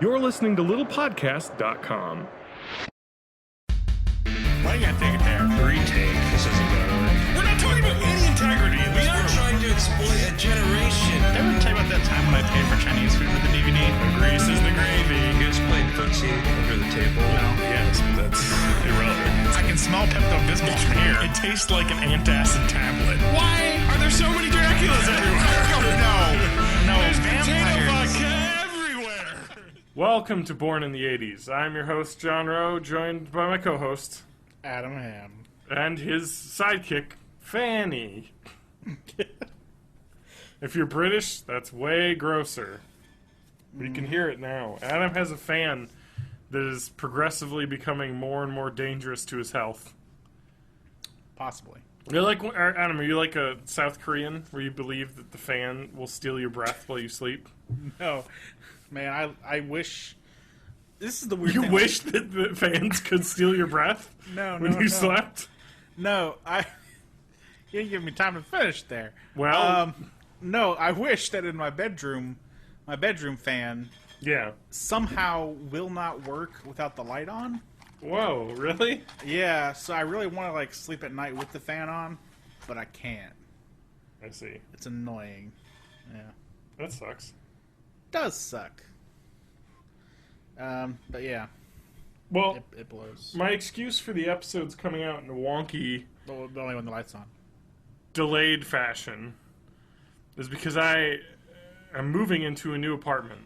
You're listening to littlepodcast.com. Why you gotta take it there? Retake. This isn't good. We're not talking about any integrity in We this are room. trying to exploit a generation. Ever tell you about that time when I paid for Chinese food with the DVD? The grease is the gravy. You guys played footsie under the table. Yes, but that's irrelevant. I can smell Pepto-Bismol from here. It tastes like an antacid tablet. Why are there so many Draculas everywhere? No, there's potato vodka everywhere. Welcome to Born in the 80s. I'm your host, John Rowe, joined by my co-host Adam Ham. and his sidekick, Fanny. If you're British, that's way grosser. But you can hear it now. Adam has a fan that is progressively becoming more and more dangerous to his health. Possibly. You're like, Adam, are you like a South Korean where you believe that the fan will steal your breath while you sleep? No, man, I wish. This is the weird You thing. wish that the fans could steal your breath when you slept? No, you didn't give me time to finish there. Well, No, I wish that in my bedroom fan yeah. somehow will not work without the light on. Whoa, really? Yeah, so I really want to like sleep at night with the fan on, but I can't. I see. It's annoying. Yeah, That sucks. does suck. But yeah, Well, it blows. my excuse for the episodes coming out in a wonky, But only when the light's on. delayed fashion is because I am moving into a new apartment.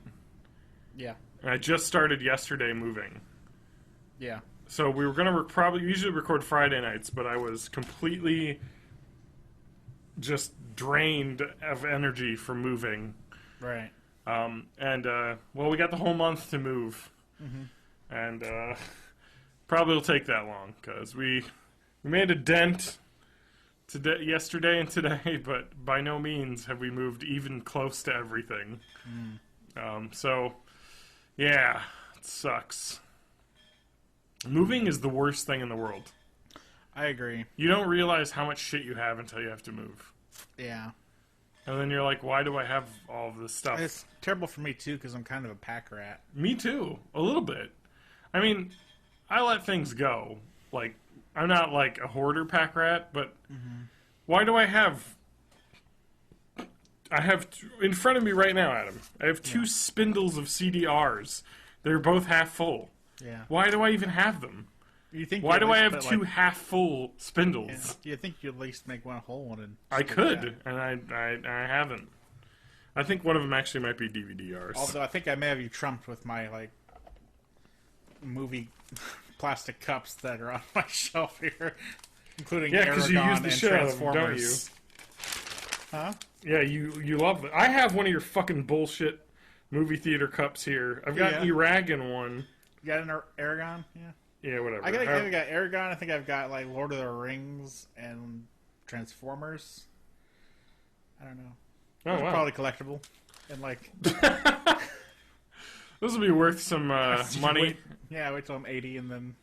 Yeah, And I just started yesterday moving. yeah. So we were going to probably usually record Friday nights, but I was completely just drained of energy from moving. Right. Well, we got the whole month to move. And probably will take that long because we made a dent yesterday and today, but by no means have we moved even close to everything. So, yeah, it sucks. Moving is the worst thing in the world. I agree. You don't realize how much shit you have until you have to move. Yeah. And then you're like, why do I have all of this stuff? It's terrible for me too because I'm kind of a pack rat. Me too, a little bit. I mean, I let things go. Like, I'm not like a hoarder pack rat, but why do I have... in front of me right now, Adam, I have two spindles of CDRs. They're both half full. Yeah. Why do I even have them? You think? Why you do at I least have put, two like, half-full spindles? You think you'd at least make one hole one and I stick could, that. and I haven't. I think one of them actually might be DVDRs. Although I think I may have you trumped with my like movie plastic cups that are on my shelf here, including Yeah, 'cause you Aragon use the and shit out of them, don't Transformers. Huh? Yeah, you love it. I have one of your fucking bullshit movie theater cups here. I've got an Yeah. Eragon one. You got an Aragon? Yeah. Yeah, whatever. I think I got Aragon. I think I've got like Lord of the Rings and Transformers. I don't know. Oh, Those are wow. probably collectible. And like Those will be worth some money wait till I'm 80 and then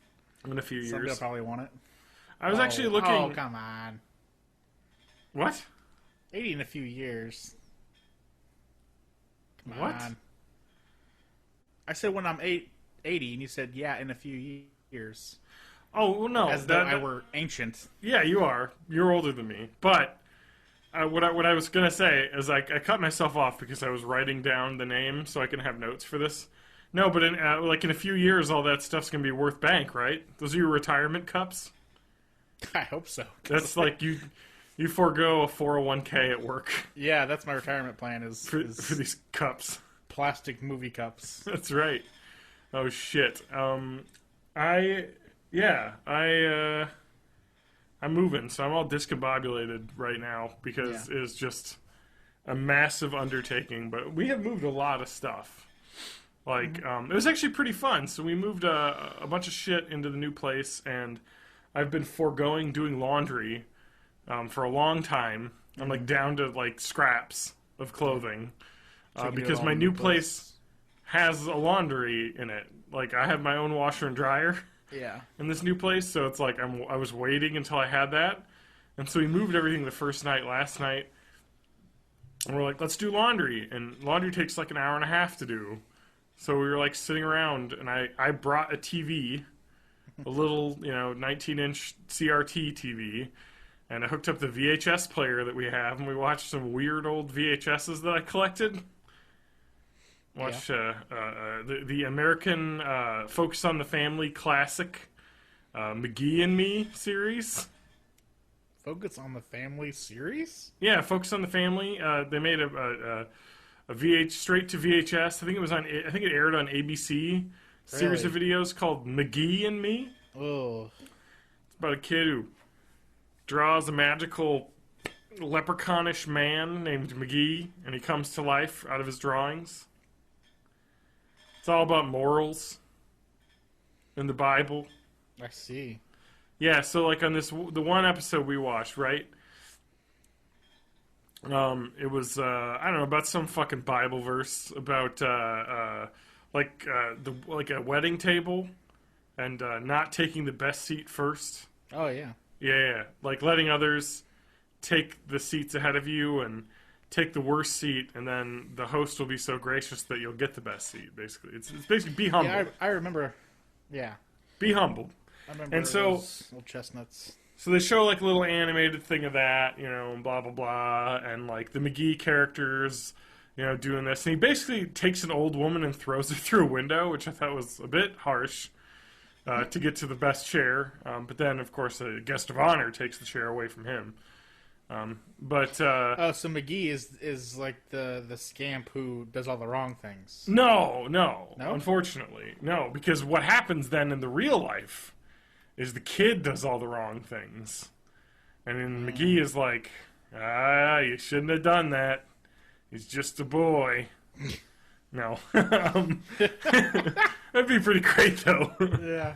in a few somebody will years. probably want it. I was actually looking... Oh, come on. What? 80 in a few years. Come What? on. I said when I'm 80, and you said, yeah, in a few years. Oh, well, no. As though I were ancient. Yeah, you are. You're older than me. But what I was going to say is I cut myself off because I was writing down the name so I can have notes for this. No, but in a few years, all that stuff's going to be worth bank, right? Those are your retirement cups? I hope so. That's like you forego a 401k at work Yeah, that's my retirement plan is for these cups. plastic movie cups. That's right. Oh, shit. I'm moving, so I'm all discombobulated right now because Yeah. it's just a massive undertaking. But we have moved a lot of stuff. Like, it was actually pretty fun. So we moved a bunch of shit into the new place, and I've been foregoing doing laundry for a long time. I'm like down to like scraps of clothing So you can do it because all my in new the place has a laundry in it. Like, I have my own washer and dryer Yeah. in this new place, so it's like I was waiting until I had that. And so we moved everything the first night, last night. And we're like, let's do laundry. And laundry takes like an hour and a half to do. So we were like sitting around, and I brought a TV, a little 19-inch CRT TV, and I hooked up the VHS player that we have, and we watched some weird old VHSs that I collected. Watched the American Focus on the Family classic Mcgee and Me series. Focus on the Family series? Yeah, Focus on the Family. They made a straight to VHS. I think it aired on ABC. Series of videos called Mcgee and Me. Oh, It's about a kid who draws a magical leprechaunish man named Mcgee, and he comes to life out of his drawings. It's all about morals in the Bible. I see. Yeah, so like on the one episode we watched, right? It was I don't know, about some fucking Bible verse about like a wedding table and not taking the best seat first. Oh, yeah. Yeah, like letting others take the seats ahead of you and take the worst seat, and then the host will be so gracious that you'll get the best seat. Basically, it's basically be humble. Yeah, I remember. Yeah, be humble. I remember. And so, those little chestnuts. So they show like a little animated thing of that, and blah blah blah, and like the Mcgee characters, doing this, and he basically takes an old woman and throws her through a window, which I thought was a bit harsh. To get to the best chair, but then of course a guest of honor takes the chair away from him. So Mcgee is like the scamp who does all the wrong things. No, unfortunately, no, because what happens then in the real life is the kid does all the wrong things, and then Mcgee is like, you shouldn't have done that. He's just a boy. No, that'd be pretty great though. Yeah.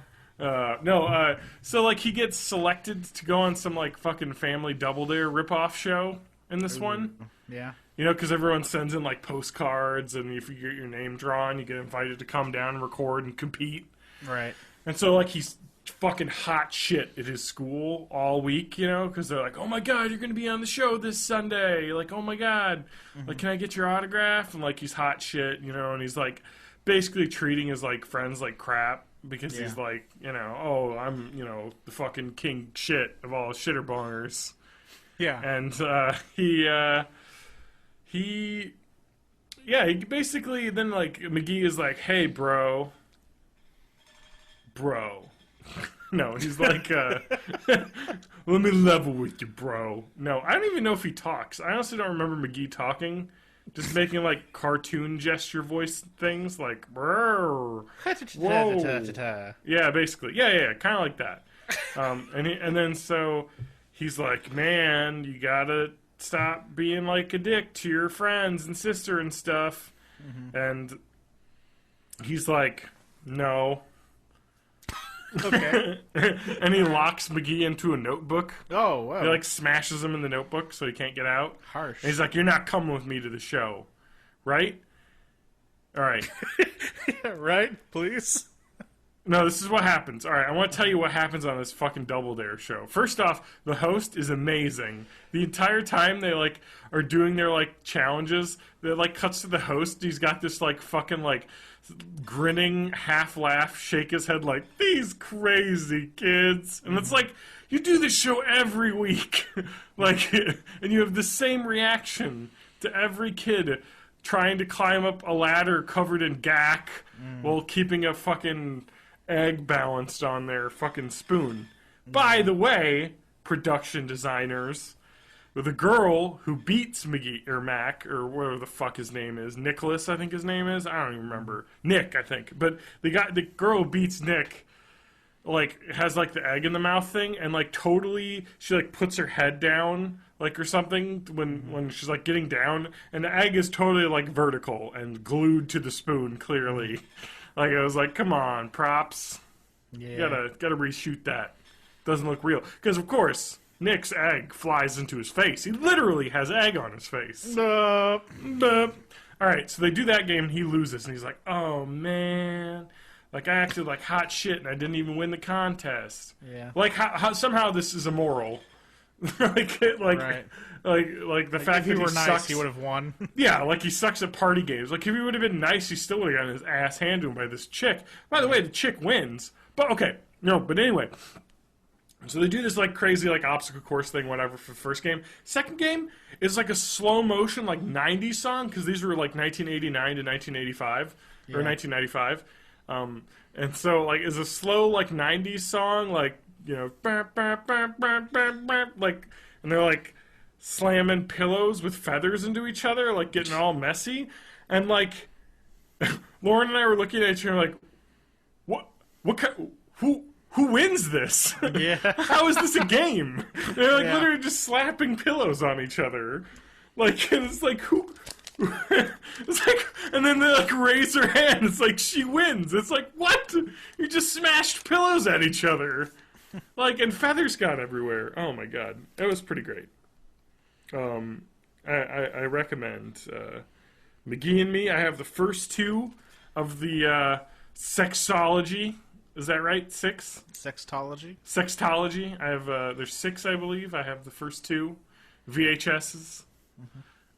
So like he gets selected to go on some like fucking Family Double Dare ripoff show in this one. Yeah. Because everyone sends in like postcards, and if you get your name drawn, you get invited to come down and record and compete. Right. And so like he's fucking hot shit at his school all week, because they're like, oh my god, you're gonna be on the show this Sunday. Like, oh my god, like, can I get your autograph? And like he's hot shit, and he's like basically treating his like friends like crap. Because he's like, I'm, the fucking king shit of all shitter bongers. Yeah. And he basically then like Mcgee is like, hey, bro. No, he's like, let me level with you, bro. No, I don't even know if he talks. I honestly don't remember Mcgee talking. Just making like cartoon gesture voice things, like "Brrr." Whoa. Yeah, basically, yeah, kind of like that. And then so he's like, man, you gotta stop being like a dick to your friends and sister and stuff. And he's like, no. Okay. And he locks Mcgee into a notebook. Oh, wow. He like smashes him in the notebook so he can't get out. Harsh. And he's like, you're not coming with me to the show. Right? All right. Right, please? No, this is what happens. All right, I want to tell you what happens on this fucking Double Dare show. First off, the host is amazing. The entire time they like are doing their like challenges, it like cuts to the host. He's got this like fucking like grinning half laugh, shake his head like, these crazy kids. And it's like, you do this show every week. Like, and you have the same reaction to every kid trying to climb up a ladder covered in gack while keeping a fucking egg balanced on their fucking spoon. By the way, production designers, the girl who beats Mcgee or Mac or whatever the fuck his name is, Nicholas, I think his name is. I don't even remember. Nick, I think. But the girl who beats Nick, like, has like the egg in the mouth thing, and like totally, she like puts her head down, like, or something when she's like getting down, and the egg is totally like vertical and glued to the spoon. Clearly, like I was like, come on, props. Yeah, gotta reshoot that. Doesn't look real because of course Nick's egg flies into his face. He literally has egg on his face. All right, so they do that game and he loses, and he's like, oh man. Like, I acted like hot shit, and I didn't even win the contest. Yeah. Like, how somehow this is immoral. like Right. like the fact If he that were he nice, sucks. he would have won. Yeah, like he sucks at party games. Like if he would have been nice, he still would have gotten his ass handed to him by this chick. By the way, the chick wins. But okay, no. But anyway, so they do this like crazy like obstacle course thing, whatever, for the first game. Second game is like a slow motion like '90s song because these were like 1989 to 1985 or 1995, and so like it's a slow like '90s song like like, and they're like slamming pillows with feathers into each other, like getting all messy, and like Lauren and I were looking at each other like, what kind, who wins this? Yeah. How is this a game? They're like Yeah. literally just slapping pillows on each other, like, and it's like who. It's like, and then they like raise her hand. It's like she wins. It's like what? You just smashed pillows at each other, like, and feathers got everywhere. Oh my god, it was pretty great. I recommend McGee and Me. I have the first two of the sexology. Is that right? 6? Sextology? Sextology. I have there's 6, I believe. I have the first 2 VHSs.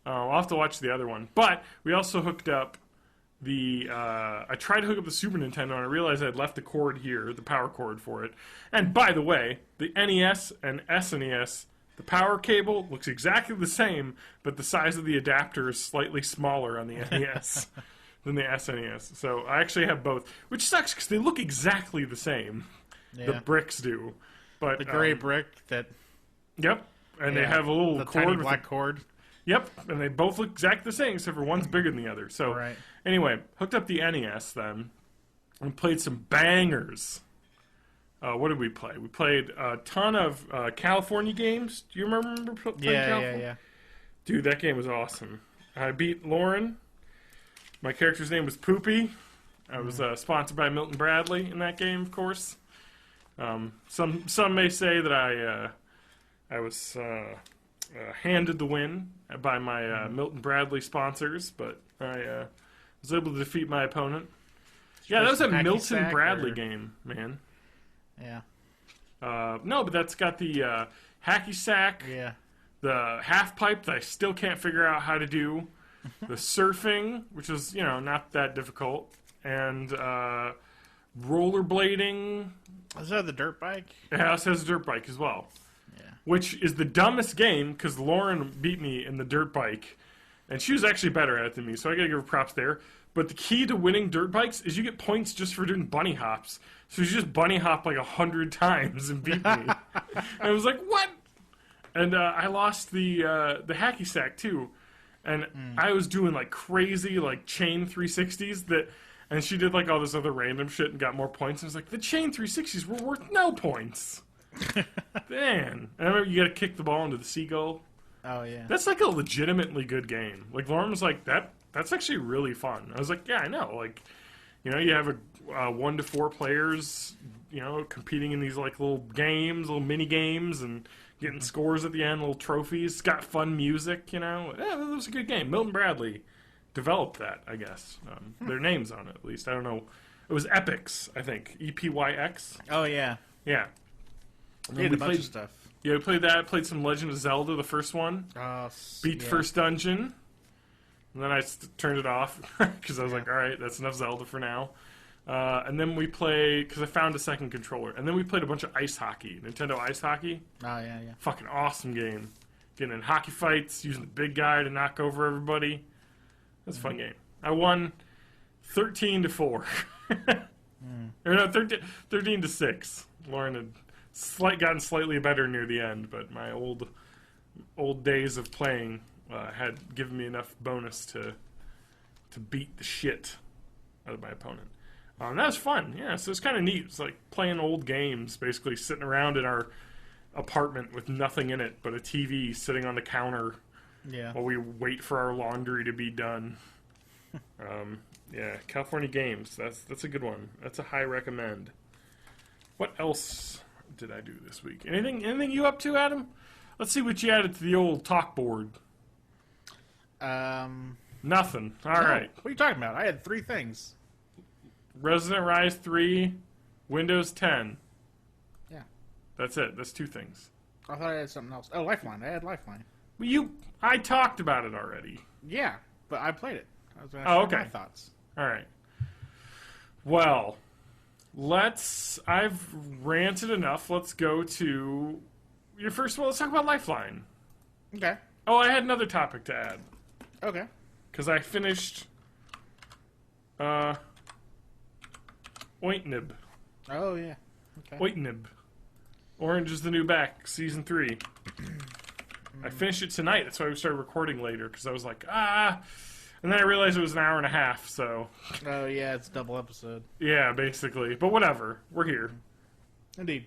I'll have to watch the other one. But we also hooked up the I tried to hook up the Super Nintendo and I realized I'd left the cord here, the power cord for it. And by the way, the NES and SNES, the power cable looks exactly the same, but the size of the adapter is slightly smaller on the NES than the SNES. So I actually have both, which sucks because they look exactly the same. Yeah. The bricks do. But The gray brick that... Yep. And they have a little the cord tiny with black cord. Yep, and they both look exactly the same, except for one's bigger than the other. So, Right. Anyway, hooked up the NES then, and played some bangers. What did we play? We played a ton of California games. Do you remember playing California? Yeah. Dude, that game was awesome. I beat Lauren. My character's name was Poopy. I was sponsored by Milton Bradley in that game, of course. Some may say that I was handed the win by my Milton Bradley sponsors, but I was able to defeat my opponent. Yeah, that was a Hacky Milton sack, Bradley or- game, man. Yeah. No, but that's got the hacky sack, Yeah. the half pipe that I still can't figure out how to do, the surfing, which is not that difficult, and rollerblading. Is that the dirt bike? It also has a dirt bike as well. Yeah. Which is the dumbest game because Lauren beat me in the dirt bike, and she was actually better at it than me, so I gotta give her props there. But the key to winning dirt bikes is you get points just for doing bunny hops. So you just bunny hop like 100 times and beat me. And I was like, what? And I lost the hacky sack too, and I was doing like crazy like chain 360s that. And she did like all this other random shit and got more points. And I was like, the chain 360s were worth no points. Man. And I remember you got to kick the ball into the seagull. Oh, yeah. That's like a legitimately good game. Like Lauren was like, that's actually really fun. I was like, yeah, I know. Like, you have a 1 to 4 players, competing in these like little games, little mini games, and getting scores at the end, little trophies. It's got fun music. Yeah, it was a good game. Milton Bradley developed that, I guess. Their names on it, at least. I don't know. It was Epyx, I think. EPYX. Oh, yeah. Yeah. And They then did a bunch of stuff. Yeah, we played that. Played some Legend of Zelda, the first one. Beat the first dungeon. And then I turned it off because I was like, all right, that's enough Zelda for now. And then we played, because I found a second controller. And then we played a bunch of ice hockey. Nintendo Ice Hockey. Oh, yeah. Fucking awesome game. Getting in hockey fights, using the big guy to knock over everybody. That's a fun game. I won 13-4. Or no, 13-6. Lauren had gotten slightly better near the end, but my old days of playing had given me enough bonus to beat the shit out of my opponent. That was fun. Yeah, so it's kind of neat. It's like playing old games, basically sitting around in our apartment with nothing in it but a TV sitting on the counter. Yeah. While we wait for our laundry to be done. Yeah, California Games. That's a good one. That's a high recommend. What else did I do this week? Anything you up to, Adam? Let's see what you added to the old talk board. Nothing. All right. What are you talking about? I had 3 things. Resident Rise 3, Windows 10. Yeah. That's it. That's 2 things. I thought I had something else. Oh, Lifeline. I had Lifeline. I talked about it already. Yeah, but I played it. I was going to Oh, share okay. my thoughts. All right. Well, I've ranted enough. Let's go to your first. Well, let's talk about Lifeline. Okay. Oh, I had another topic to add. Okay. Because I finished OITNB. Oh, yeah. Okay. OITNB. Orange is the New Black, Season 3. I finished it tonight. That's why we started recording later, because I was like, And then I realized it was an hour and a half, so... Oh, yeah, it's a double episode. Yeah, basically. But whatever. We're here. Indeed.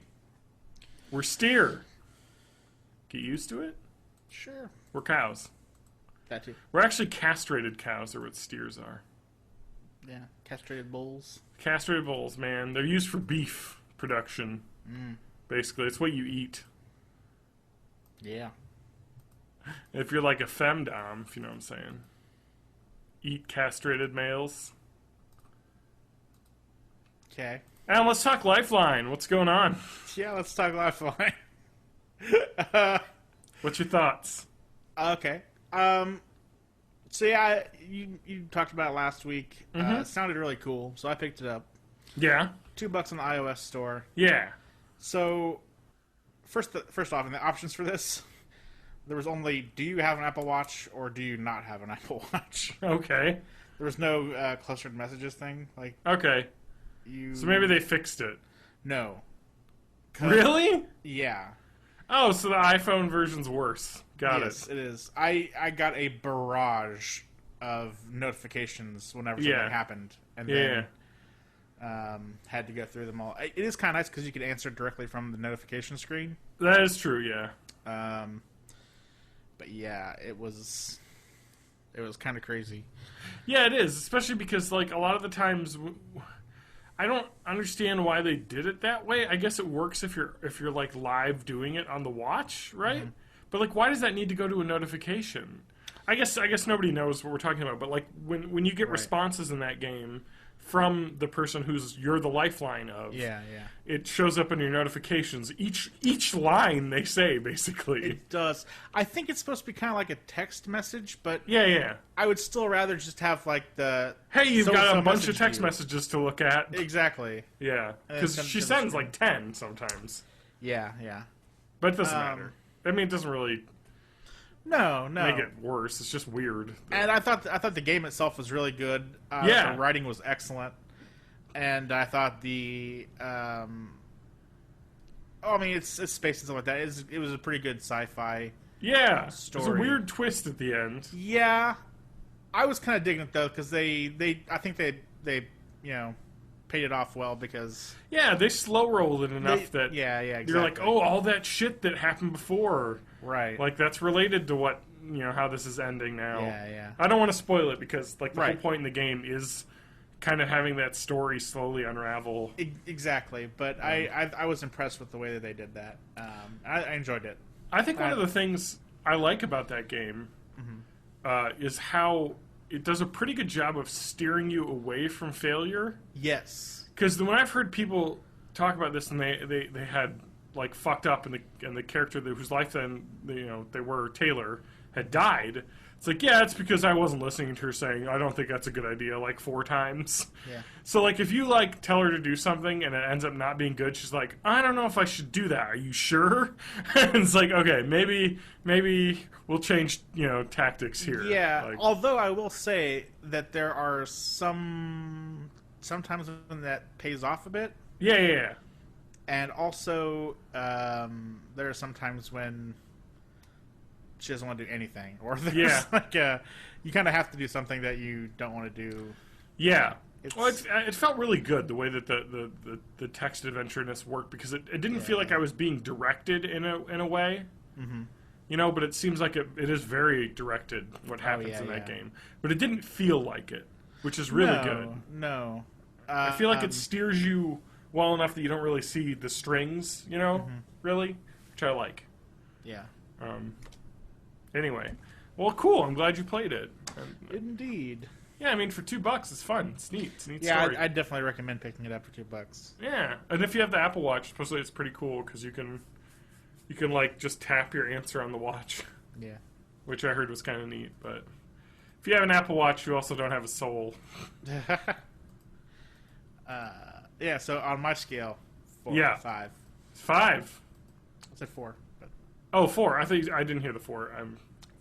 We're steer. Get used to it? Sure. We're cows. That too. We're actually castrated cows, are what steers are. Yeah. Castrated bulls. Castrated bulls, man. They're used for beef production. Basically, it's what you eat. Yeah. If you're like a femdom, if you know what I'm saying. Eat castrated males. Okay. And let's talk Lifeline. What's going on? Yeah, let's talk Lifeline. What's your thoughts? Okay. So yeah, you talked about it last week. It sounded really cool, so I picked it up. Yeah. $2 on the iOS store. Yeah. So, first off, in the options for this, there was only, do you have an Apple Watch or do you not have an Apple Watch? Okay. There was no clustered messages thing. Like, Okay. you... So maybe they fixed it. No. Really? Yeah. Oh, so the iPhone version's worse. Got Yes, it. it is. I got a barrage of notifications whenever something happened. And then had to go through them all. It is kind of nice because you can answer directly from the notification screen. That is true, yeah. But yeah, it was kind of crazy. Yeah, it is, especially because like a lot of the times I don't understand why they did it that way. I guess it works if you're like live doing it on the watch, right? But like why does that need to go to a notification? I guess nobody knows what we're talking about, but like when you get responses in that game from the person you're the lifeline of. Yeah. It shows up in your notifications. Each line they say, basically. It does. I think it's supposed to be kind of like a text message, but Yeah. I would still rather just have like the... Hey, you've got so-and-so a bunch of messaged text you. messages to look at. Exactly. Yeah, And because then she to the sends screen. like 10 sometimes. Yeah. But it doesn't matter. I mean, it doesn't really No. make it worse. It's just weird. And I thought the game itself was really good. Yeah. The writing was excellent. And I thought the... I mean, it's space and stuff like that. It was a pretty good sci-fi... Yeah, there's a story. weird twist at the end. Yeah. I was kind of digging it, though, because I think they paid it off well, because... Yeah, they slow rolled it enough that Yeah, exactly. you're like, oh, all that shit that happened before. Right. Like, that's related to what, how this is ending now. Yeah. I don't want to spoil it because, like, the whole Right. point in the game is kind of having that story slowly unravel. Exactly, but I was impressed with the way that they did that. I enjoyed it. I think one of the things I like about that game is how it does a pretty good job of steering you away from failure. Yes. Because when I've heard people talk about this and they had like fucked up and the character whose life then they were Taylor had died. It's like, yeah, it's because I wasn't listening to her saying, I don't think that's a good idea, like 4 times. Yeah. So, like, if you, like, tell her to do something and it ends up not being good, she's like, I don't know if I should do that. Are you sure? And it's like, okay, maybe we'll change, tactics here. Yeah, Like, although I will say that there are sometimes when that pays off a bit. Yeah. And also, there are some times when she doesn't want to do anything, or there's you kind of have to do something that you don't want to do. Yeah. Well, it felt really good the way that the text adventure-ness worked, because it didn't feel like I was being directed in a way. Mm-hmm. But it seems like it is very directed what happens in that game. But it didn't feel like it, which is really good. No. I feel like it steers you well enough that you don't really see the strings, really, which I like. Yeah. Anyway, well, cool. I'm glad you played it. Indeed. Yeah, I mean, for $2, it's fun. It's neat. It's a neat Yeah, story. I definitely recommend picking it up for $2. Yeah, and if you have the Apple Watch, supposedly it's pretty cool because you can you can like just tap your answer on the watch, Yeah. which I heard was kind of neat. But if you have an Apple Watch, you also don't have a soul. Yeah, so on my scale, 4 Yeah. 5. 5. I said 4. But Oh, 4. I think I didn't hear the 4. I'm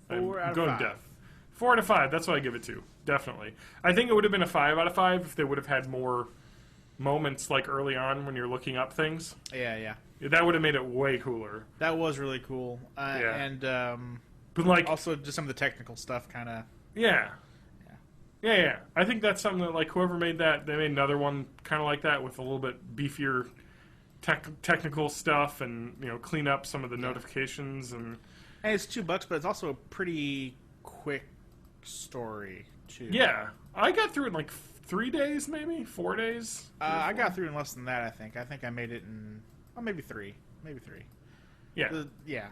4 out of going 5. deaf. 4 out of 5. That's what I give it to. Definitely. I think it would have been a 5 out of 5 if they would have had more moments like early on when you're looking up things. Yeah. That would have made it way cooler. That was really cool. Yeah. And But like, also just some of the technical stuff kind of... yeah. I think that's something that like whoever made that, they made another one kind of like that with a little bit beefier technical stuff, and clean up some of the notifications and it's $2, but it's also a pretty quick story too. Yeah, I got through it in like 3 days, maybe 4 days. I got through in less than that. I think I made it in maybe 3. Yeah, Yeah,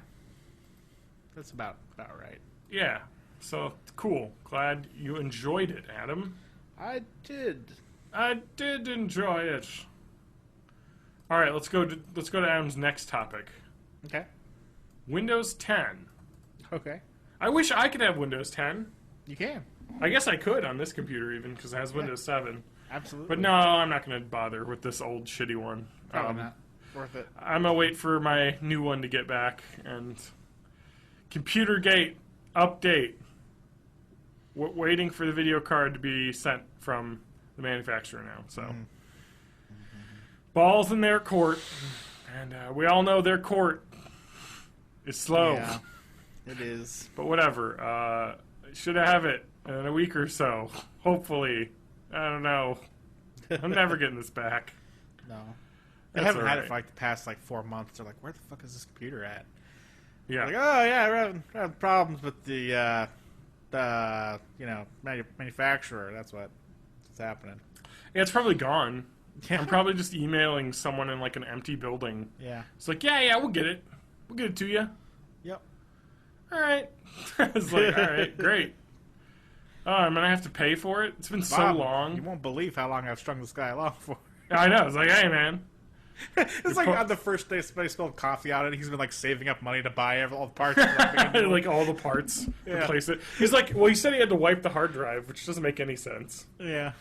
that's about right. yeah. So cool. Glad you enjoyed it, Adam. I did. I did enjoy it. All right, let's go to Adam's next topic. Okay. Windows 10. Okay. I wish I could have Windows 10. You can. I guess I could on this computer even because it has Windows 7. Absolutely. But no, I'm not going to bother with this old shitty one. Probably not worth it. I'm going to wait for my new one to get back. And computergate update. Waiting for the video card to be sent from the manufacturer now. So balls in their court. And we all know their court is slow. Yeah, it is. But whatever. Should have it in a week or so. Hopefully. I don't know. I'm never getting this back. No. They That's haven't had it alright. for like the past 4 months. They're like, where the fuck is this computer at? Yeah. Like, oh yeah, we're having problems with the manufacturer. That's what's happening. Yeah, it's probably gone. Yeah. I'm probably just emailing someone in like an empty building. Yeah. It's like, yeah, we'll get it. We'll get it to you. Yep. All right. It's like, all right, great. Oh, I'm gonna have to pay for it. It's been so Bob, long. You won't believe how long I've strung this guy along for. I know. It's like, hey, man. It's like on the first day somebody spilled coffee on it. He's been like saving up money to buy all the parts. And, Like all the parts, Yeah. replace it. He's like, well, he said he had to wipe the hard drive, which doesn't make any sense. yeah.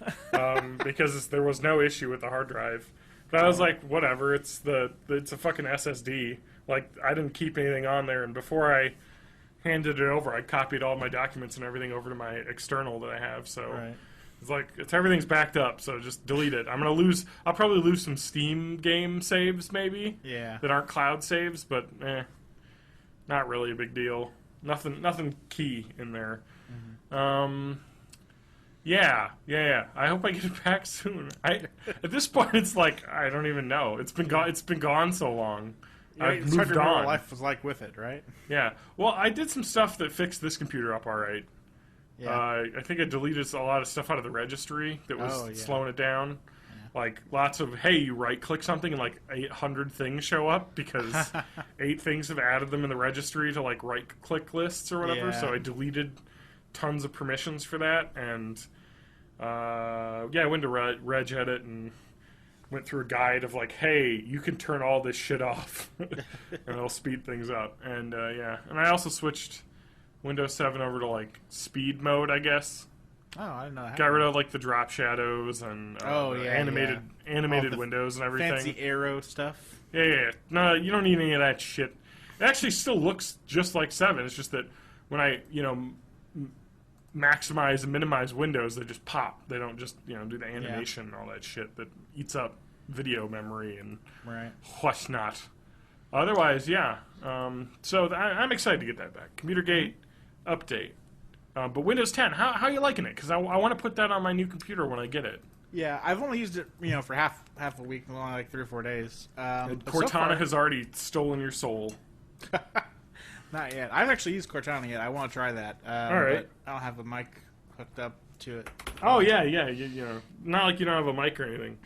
Because there was no issue with the hard drive. But I was like, whatever. It's a fucking SSD. Like, I didn't keep anything on there, and before I handed it over, I copied all my documents and everything over to my external that I have. So Right. it's like everything's backed up. So just delete it. I'll probably lose some Steam game saves maybe. Yeah. That aren't cloud saves, but not really a big deal. Nothing key in there. Yeah. I hope I get it back soon. At this point, it's like I don't even know. It's been gone so long. I've It's hard moved to remember on. what life was like with it, right? Yeah. Well, I did some stuff that fixed this computer up all right. Yeah. I think I deleted a lot of stuff out of the registry that was Oh, yeah. slowing it down. Like lots of, hey, you right-click something and like 800 things show up because 8 things have added them in the registry to like right-click lists or whatever. Yeah. So I deleted tons of permissions for that. And I went to regedit and went through a guide of like, hey, you can turn all this shit off and it'll speed things up. And and I also switched Windows 7 over to like speed mode, I guess. Oh, I didn't know that. Got rid of like the drop shadows and animated All the windows and everything. Fancy arrow stuff. Yeah. No, you don't need any of that shit. It actually still looks just like 7. It's just that when I maximize and minimize windows, they just pop. They don't just do the animation and all that shit that eats up video memory and Right. whatnot. Otherwise, yeah. So I'm excited to get that back. ComputerGate update. But Windows 10, how are you liking it? Because I want to put that on my new computer when I get it. Yeah, I've only used it, for half a week, only like 3 or 4 days. But so Cortana far- has already stolen your soul. Not yet. I haven't actually used Cortana yet. I want to try that. All right. But I don't have a mic hooked up to it. Oh, yeah. Not like you don't have a mic or anything.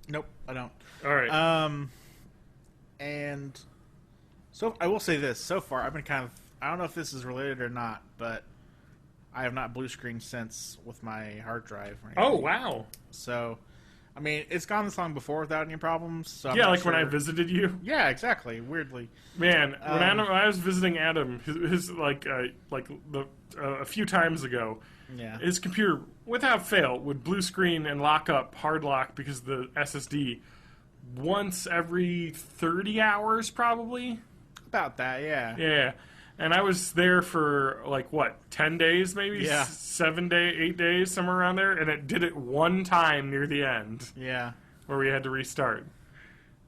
Nope, I don't. All right. And so I will say this. So far, I've been I don't know if this is related or not, but I have not blue screened since with my hard drive. Or anything. Oh, wow. So I mean, it's gone this long before without any problems. So I'm Yeah, not like when I sure. visited you. Yeah, exactly. Weirdly. Man, when I was visiting Adam, his a few times ago, Yeah. his computer, without fail, would blue screen and lock up, hard lock, because of the SSD once every 30 hours, probably. About that, yeah. Yeah. And I was there for, 10 days, maybe? Yeah. 8 days, somewhere around there. And it did it one time near the end, Yeah. where we had to restart.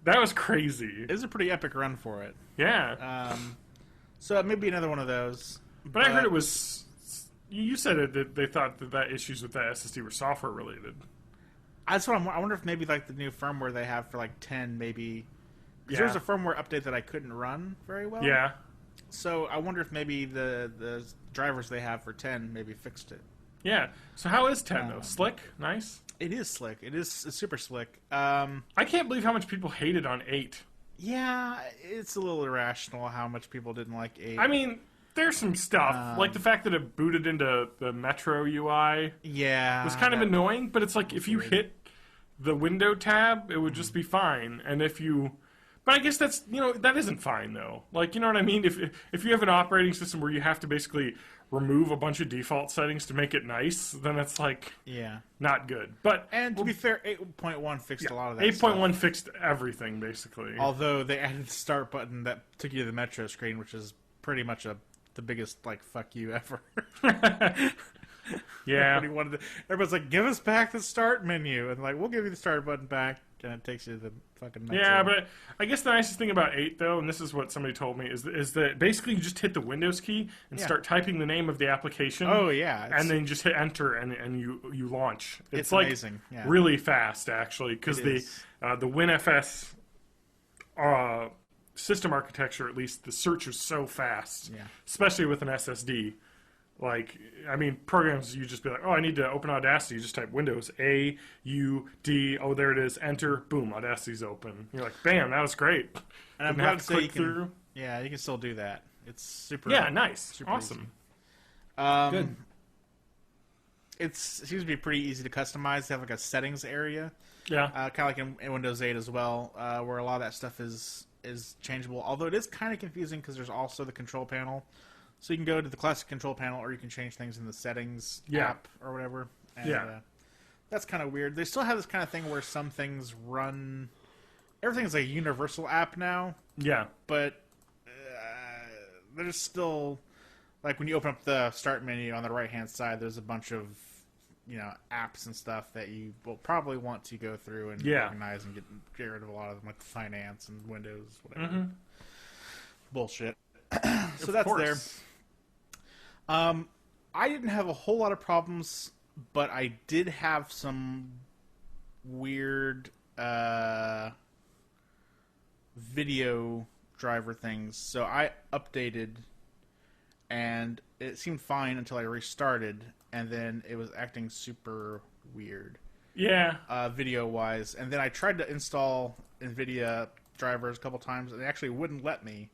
That was crazy. It was a pretty epic run for it. Yeah. So it may be another one of those. But I heard it was... You said it, that they thought that issues with that SSD were software related. That's what I wonder if maybe the new firmware they have for 10 maybe. Because Yeah. there was a firmware update that I couldn't run very well. Yeah. So I wonder if maybe the drivers they have for 10 maybe fixed it. Yeah. So how is 10, though? Slick? Nice? It is slick. It's super slick. I can't believe how much people hated on 8. Yeah, it's a little irrational how much people didn't like 8. I mean, there's some stuff. Like the fact that it booted into the Metro UI yeah, was kind of that- annoying, but it's like if you hit the window tab, it would just be fine. And if you... But I guess that's, that isn't fine, though. You know what I mean? If you have an operating system where you have to basically remove a bunch of default settings to make it nice, then it's, Yeah. not good. But And to be fair, 8.1 fixed a lot of that 8.1 fixed everything, basically. Although they added the start button that took you to the Metro screen, which is pretty much the biggest, fuck you ever. Yeah. Everybody's like, give us back the start menu. And we'll give you the start button back. And it takes you to the fucking Metro. Yeah, but I guess the nicest thing about 8, though, and this is what somebody told me, is that basically you just hit the Windows key and start typing the name of the application. Oh, yeah. And then you just hit enter and you launch. It's amazing. Yeah. Really fast, actually, because It the is. WinFS system architecture, at least, the search is so fast, especially with an SSD. Programs, you just be like, oh, I need to open Audacity. You just type Windows, A, U, D, oh, there it is, enter, boom, Audacity's open. You're like, bam, that was great. And I'm Didn't glad have to to say you click can, through. yeah, you can still do that. It's super. Yeah, nice. super Awesome. Good. It seems to be pretty easy to customize. They have a settings area. Yeah. Kind of like in Windows 8 as well, where a lot of that stuff is changeable. Although it is kind of confusing because there's also the control panel. So you can go to the classic control panel, or you can change things in the settings app or whatever. And, that's kind of weird. They still have this kind of thing where some things run... Everything's a universal app now. Yeah. But there's still... when you open up the start menu on the right-hand side, there's a bunch of apps and stuff that you will probably want to go through and recognize and get rid of a lot of them, like the finance and Windows, whatever. Mm-hmm. Bullshit. So Of that's course. there. I didn't have a whole lot of problems, but I did have some weird video driver things. So I updated, and it seemed fine until I restarted, and then it was acting super weird. Yeah. Video-wise. And then I tried to install NVIDIA drivers a couple times, and it actually wouldn't let me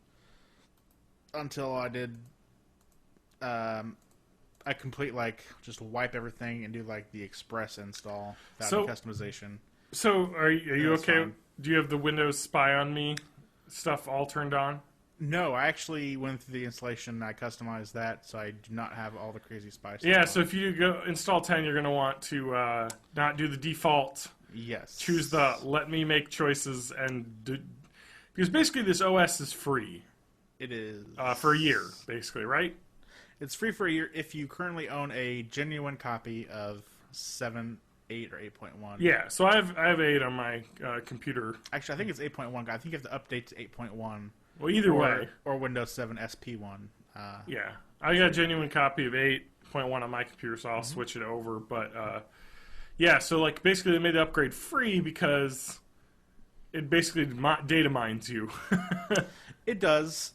until I did a complete, just wipe everything and do, the Express install without any customization. So, are you That's okay? fine. Do you have the Windows Spy on Me stuff all turned on? No, I actually went through the installation. I customized that, so I do not have all the crazy spy stuff. Yeah, on. so if you go install 10, you're going to want to not do the default. Yes. Choose the let me make choices because basically this OS is free. It is. For a year, basically, right? It's free for a year if you currently own a genuine copy of 7, 8, or 8.1. Yeah, so I have 8 on my computer. Actually, I think it's 8.1. I think you have to update to 8.1. Well, either way. Or Windows 7 SP1. Yeah. I got a genuine copy of 8.1 on my computer, so I'll switch it over. But, so, basically they made the upgrade free because it basically data mines you. It does,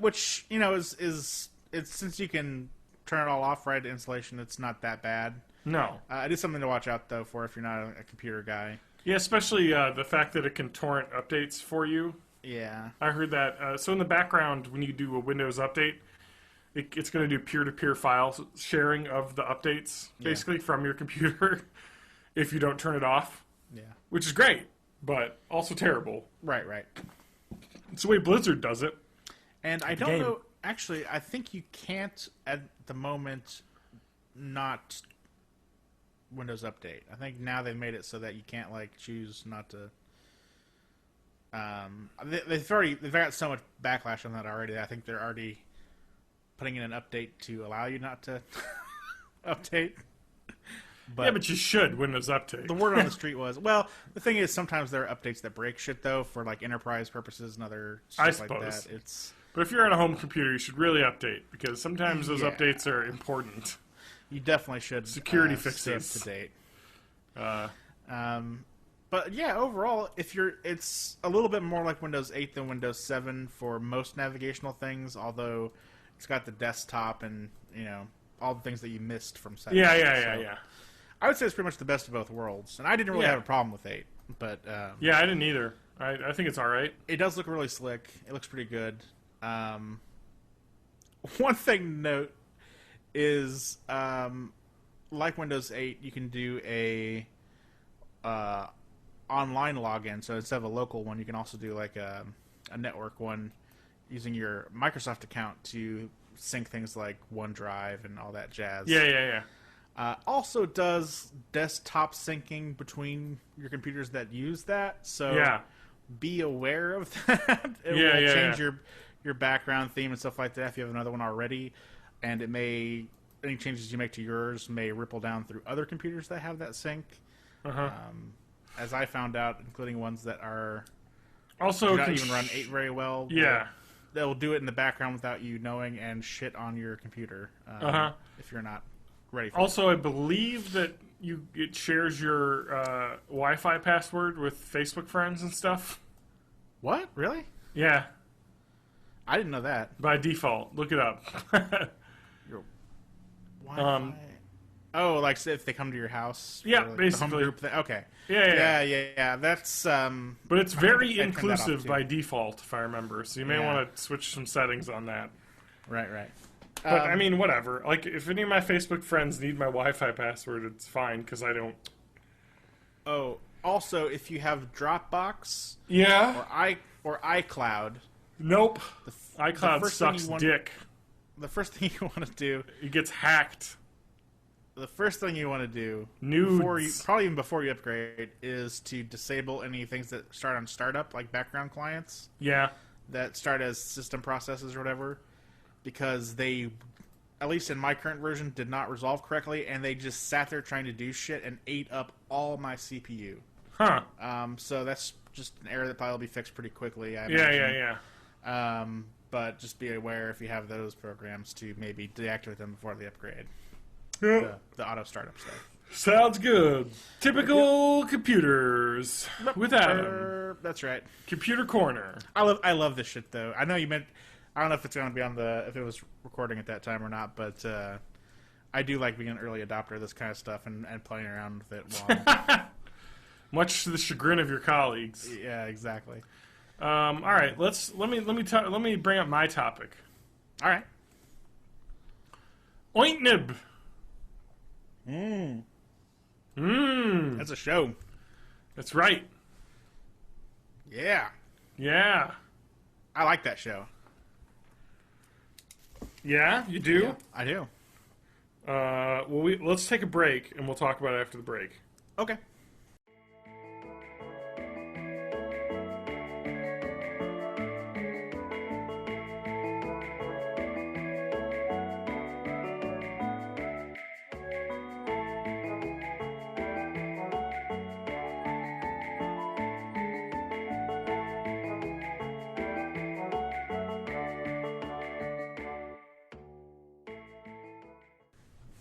which, is since you can turn it all off right at installation, it's not that bad. No. It is something to watch out, though, for if you're not a computer guy. Yeah, especially the fact that it can torrent updates for you. Yeah. I heard that. So in the background, when you do a Windows update, it's going to do peer-to-peer file sharing of the updates, basically, from your computer if you don't turn it off. Yeah. which is great, but also terrible. Right. It's the way Blizzard does it. And I don't know. Actually, I think you can't at the moment not Windows Update. I think now they've made it so that you can't like choose not to. They've got so much backlash on that already. I think they're already putting in an update to allow you not to update. But yeah, but you should Windows Update. The word on the street was, well, the thing is sometimes there are updates that break shit though for like enterprise purposes and other stuff like that. But if you're on a home computer, you should really update because sometimes those updates are important. You definitely should security fixes stay up to date. But yeah, overall, it's a little bit more like Windows 8 than Windows 7 for most navigational things. Although it's got the desktop and all the things that you missed from 7. Yeah. I would say it's pretty much the best of both worlds, and I didn't really have a problem with 8. But yeah, I didn't either. I think it's all right. It does look really slick. It looks pretty good. One thing to note is, like Windows 8, you can do a online login. So instead of a local one, you can also do like a network one using your Microsoft account to sync things like OneDrive and all that jazz. Yeah. Also does desktop syncing between your computers that use that. So be aware of that. It will change your background theme and stuff like that if you have another one already. And any changes you make to yours may ripple down through other computers that have that sync. As I found out, including ones that are also do not even run 8 very well. Yeah. They'll do it in the background without you knowing and shit on your computer if you're not ready for it. I believe that it shares your Wi-Fi password with Facebook friends and stuff. What? Really? Yeah. I didn't know that. By default. Look it up. Your Wi-Fi? Like if they come to your house? Yeah, like basically. The home group thing? Okay. Yeah. That's... but it's very inclusive by default, if I remember. So you may want to switch some settings on that. Right. But, I mean, whatever. Like, if any of my Facebook friends need my Wi-Fi password, it's fine, because I don't... Oh, also, if you have Dropbox... Yeah? Or iCloud... Nope. iCloud sucks dick. The first thing you want to do... It gets hacked. The first thing you want to do... Nudes. Probably even before you upgrade, is to disable any things that start on startup, like background clients. Yeah. That start as system processes or whatever. Because they, at least in my current version, did not resolve correctly, and they just sat there trying to do shit and ate up all my CPU. Huh. So that's just an error that probably will be fixed pretty quickly, I imagine. Yeah. But just be aware if you have those programs to maybe deactivate them before the upgrade. Yep. The auto startup stuff. Sounds good. Typical computers with Adam. That's right. Computer Corner. I love this shit though. I know you meant... I don't know if it's going to be if it was recording at that time or not, but I do like being an early adopter of this kind of stuff and playing around with it while... Much to the chagrin of your colleagues. Yeah, exactly. All right, let me bring up my topic. All right. OITNB. That's a show. That's right. Yeah. I like that show. Yeah, you do? Yeah, I do. Let's take a break, and we'll talk about it after the break. Okay.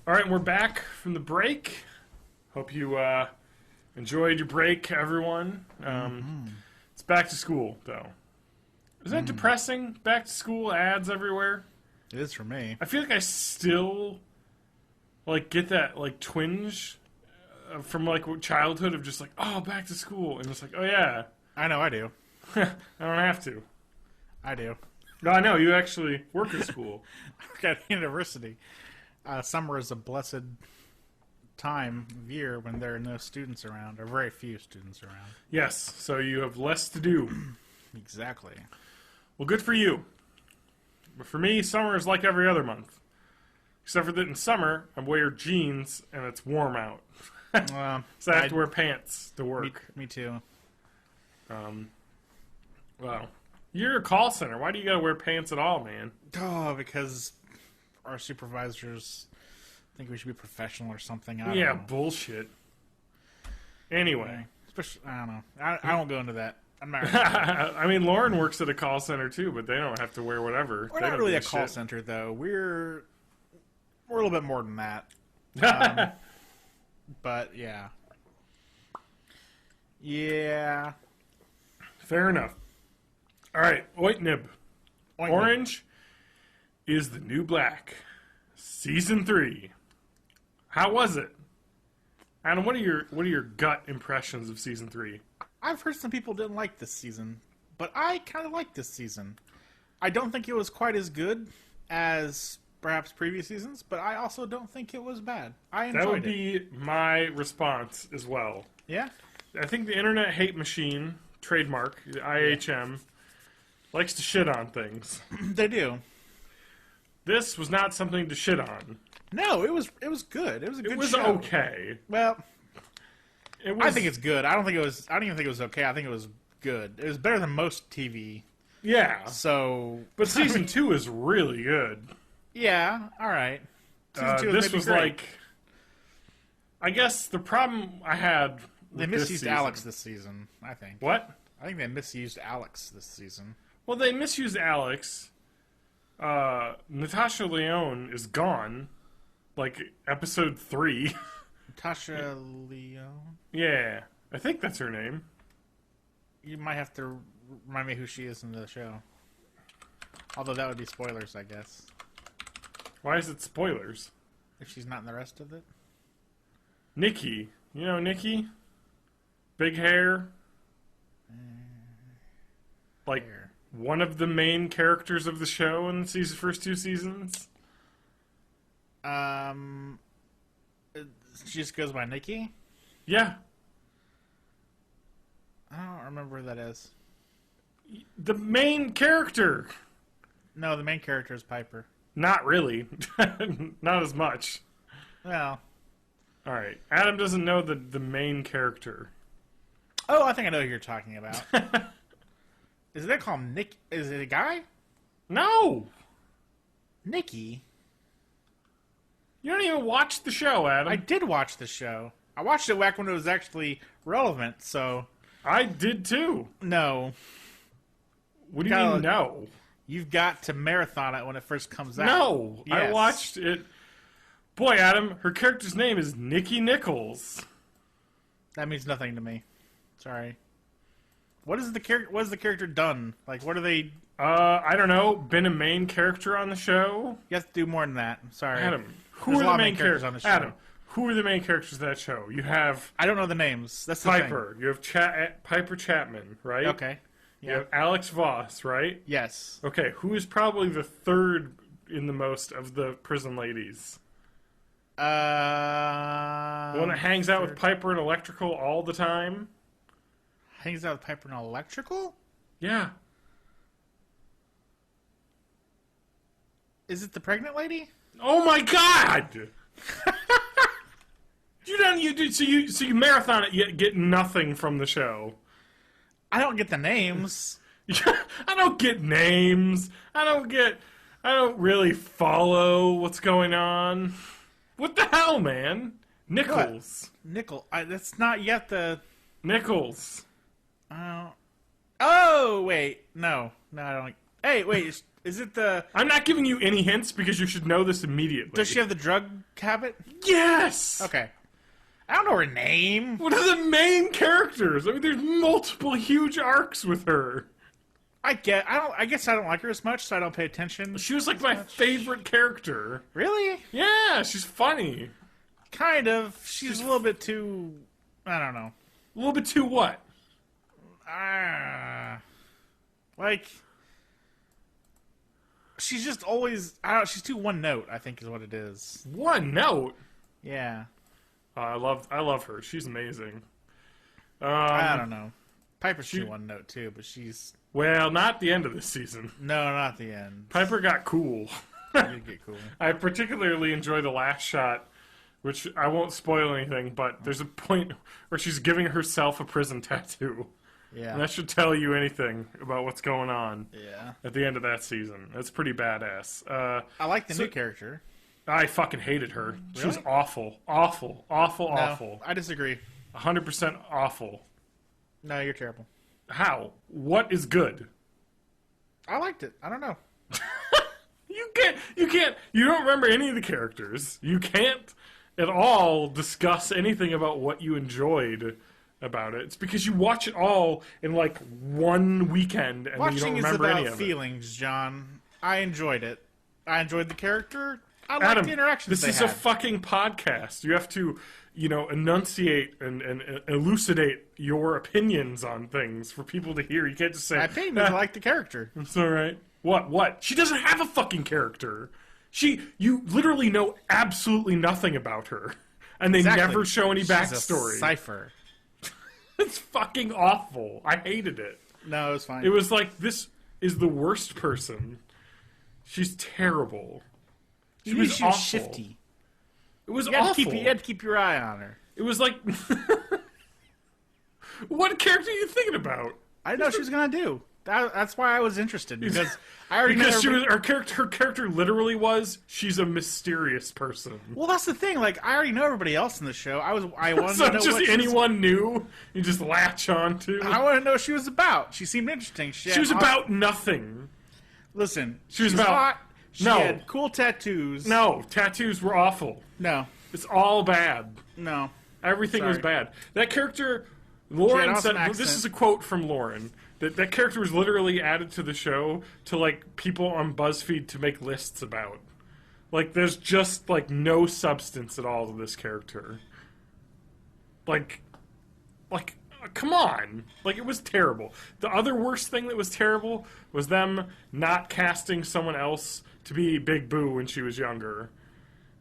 All right, we're back from the break. Hope you enjoyed your break, everyone. It's back to school, though. Isn't that depressing? Back to school, ads everywhere. It is for me. I feel like I still get that twinge from childhood of just oh, back to school, and it's oh yeah. I know I do. I don't have to. I do. No, I know you actually work at school. I work at university. Summer is a blessed time of year when there are no students around, or very few students around. Yes, so you have less to do. Exactly. Well, good for you. But for me, summer is like every other month. Except for that in summer, I wear jeans and it's warm out. So I have to wear pants to work. Me too. Well, you're a call center. Why do you gotta wear pants at all, man? Oh, because our supervisors think we should be professional or something. I don't Yeah, know. bullshit. Anyway. Especially, I don't know. I won't go into that. I'm not. I mean, Lauren works at a call center too, but they don't have to wear whatever. We're They not don't really a give call shit. center, though. We're a little bit more than that. But yeah. Yeah. Fair enough. All right, OITNB. Ointment. Orange is the New Black. Season 3. How was it? Adam, what are your gut impressions of Season 3? I've heard some people didn't like this season, but I kind of like this season. I don't think it was quite as good as perhaps previous seasons, but I also don't think it was bad. I enjoyed it. That would be my response as well. Yeah? I think the Internet Hate Machine, trademark, the IHM, likes to shit on things. They do. This was not something to shit on. No, it was good. It was a good show. It was okay. Well, It was, I think it's good. I don't even think it was okay. I think it was good. It was better than most TV. yeah. So, But Season 2 is really good. yeah, all right. Season 2 This maybe was great. like... I guess the problem I had They with this misused season- Alex this season, I think. What? I think they misused Alex this season. Well, they misused Alex. Natasha Lyonne is gone. Like, episode 3. Tasha Leone? Yeah. I think that's her name. You might have to remind me who she is in the show. Although that would be spoilers, I guess. Why is it spoilers? If she's not in the rest of it. Nikki. You know Nikki? Big hair. Like, Hair. one of the main characters of the show in the first 2 seasons. She just goes by Nikki? Yeah. I don't remember who that is. The main character. No, the main character is Piper. Not really. Not as much. Well. Alright. Adam doesn't know the main character. Oh, I think I know who you're talking about. Is that called Nick? Is it a guy? No! Nikki? You don't even watch the show, Adam. I did watch the show. I watched it back when it was actually relevant, so... I did too. No. What do you mean, no? You've got to marathon it when it first comes out. No! I Yes. watched it. Boy, Adam, her character's name is Nikki Nichols. That means nothing to me. Sorry. What is the character done? Like, what are they... I don't know. Been a main character on the show? You have to do more than that. I'm sorry. Adam, who There's are a lot the of main characters on the show. Adam, who are the main characters of that show? You have I don't know the names. That's the Piper. You have Piper Chapman, right? thing. Okay. You have Alex Voss, right? Yes. Okay, who is probably the third in the most of the prison ladies? The one that hangs out with Piper and Electrical all the time? Hangs out with Piper and Electrical? Yeah. Is it the pregnant lady? Oh my god! So you marathon it yet get nothing from the show. I don't get the names. I don't get names. I don't really follow what's going on. What the hell, man? Nichols. That's not yet the... Nichols. Oh, wait. No, I don't... Hey, wait, is it the... I'm not giving you any hints because you should know this immediately. Does she have the drug habit? Yes! Okay. I don't know her name. What are the main characters? I mean, there's multiple huge arcs with her. I guess I don't like her as much, so I don't pay attention. She was like my favorite character. Really? Yeah, she's funny. Kind of. She's a little bit too... I don't know. A little bit too what? Like... She's just always... I don't know, she's too one note, I think is what it is. One note? Yeah. I love her. She's amazing. I don't know. Piper should one note too, but she's well, not the end of this season. No, not the end. Piper got cool. She did get cool. I particularly enjoy the last shot, which I won't spoil anything, but there's a point where she's giving herself a prison tattoo. Yeah. And that should tell you anything about what's going on. Yeah. At the end of that season. That's pretty badass. I like the new character. I fucking hated her. Really? She was awful. Awful. Awful. I disagree. 100% awful. No, you're terrible. How? What is good? I liked it. I don't know. You don't remember any of the characters. You can't at all discuss anything about what you enjoyed about it. It's because you watch it all in like one weekend and then you don't remember any of it. Watching is about feelings, John. I enjoyed it. I enjoyed the character. I liked the interactions this is a fucking podcast. You have to, enunciate and elucidate your opinions on things for people to hear. You can't just say, my opinion is I like the character. It's all right. What? She doesn't have a fucking character. You literally know absolutely nothing about her. And they never show any backstory. She's a cipher. It's fucking awful. I hated it. No, it was fine. It was like, this is the worst person. She's terrible. She was awful. Shifty. It was awful. You had to keep your eye on her. It was like... What character are you thinking about? I didn't know what she was going to do. That's why I was interested, because I already know her character literally was, she's a mysterious person. Well, that's the thing. Like, I already know everybody else in the show. I wanted so to know just what anyone new you just latch on to. I want to know what she was about. She seemed interesting. She was about nothing. Listen, she was about hot. She had cool tattoos. No, tattoos were awful. No, it's all bad. No, everything was bad. That character, Lauren said. This is a quote from Lauren. That character was literally added to the show to, like, people on BuzzFeed to make lists about. Like, there's just, like, no substance at all to this character. Like, come on. Like, it was terrible. The other worst thing that was terrible was them not casting someone else to be Big Boo when she was younger.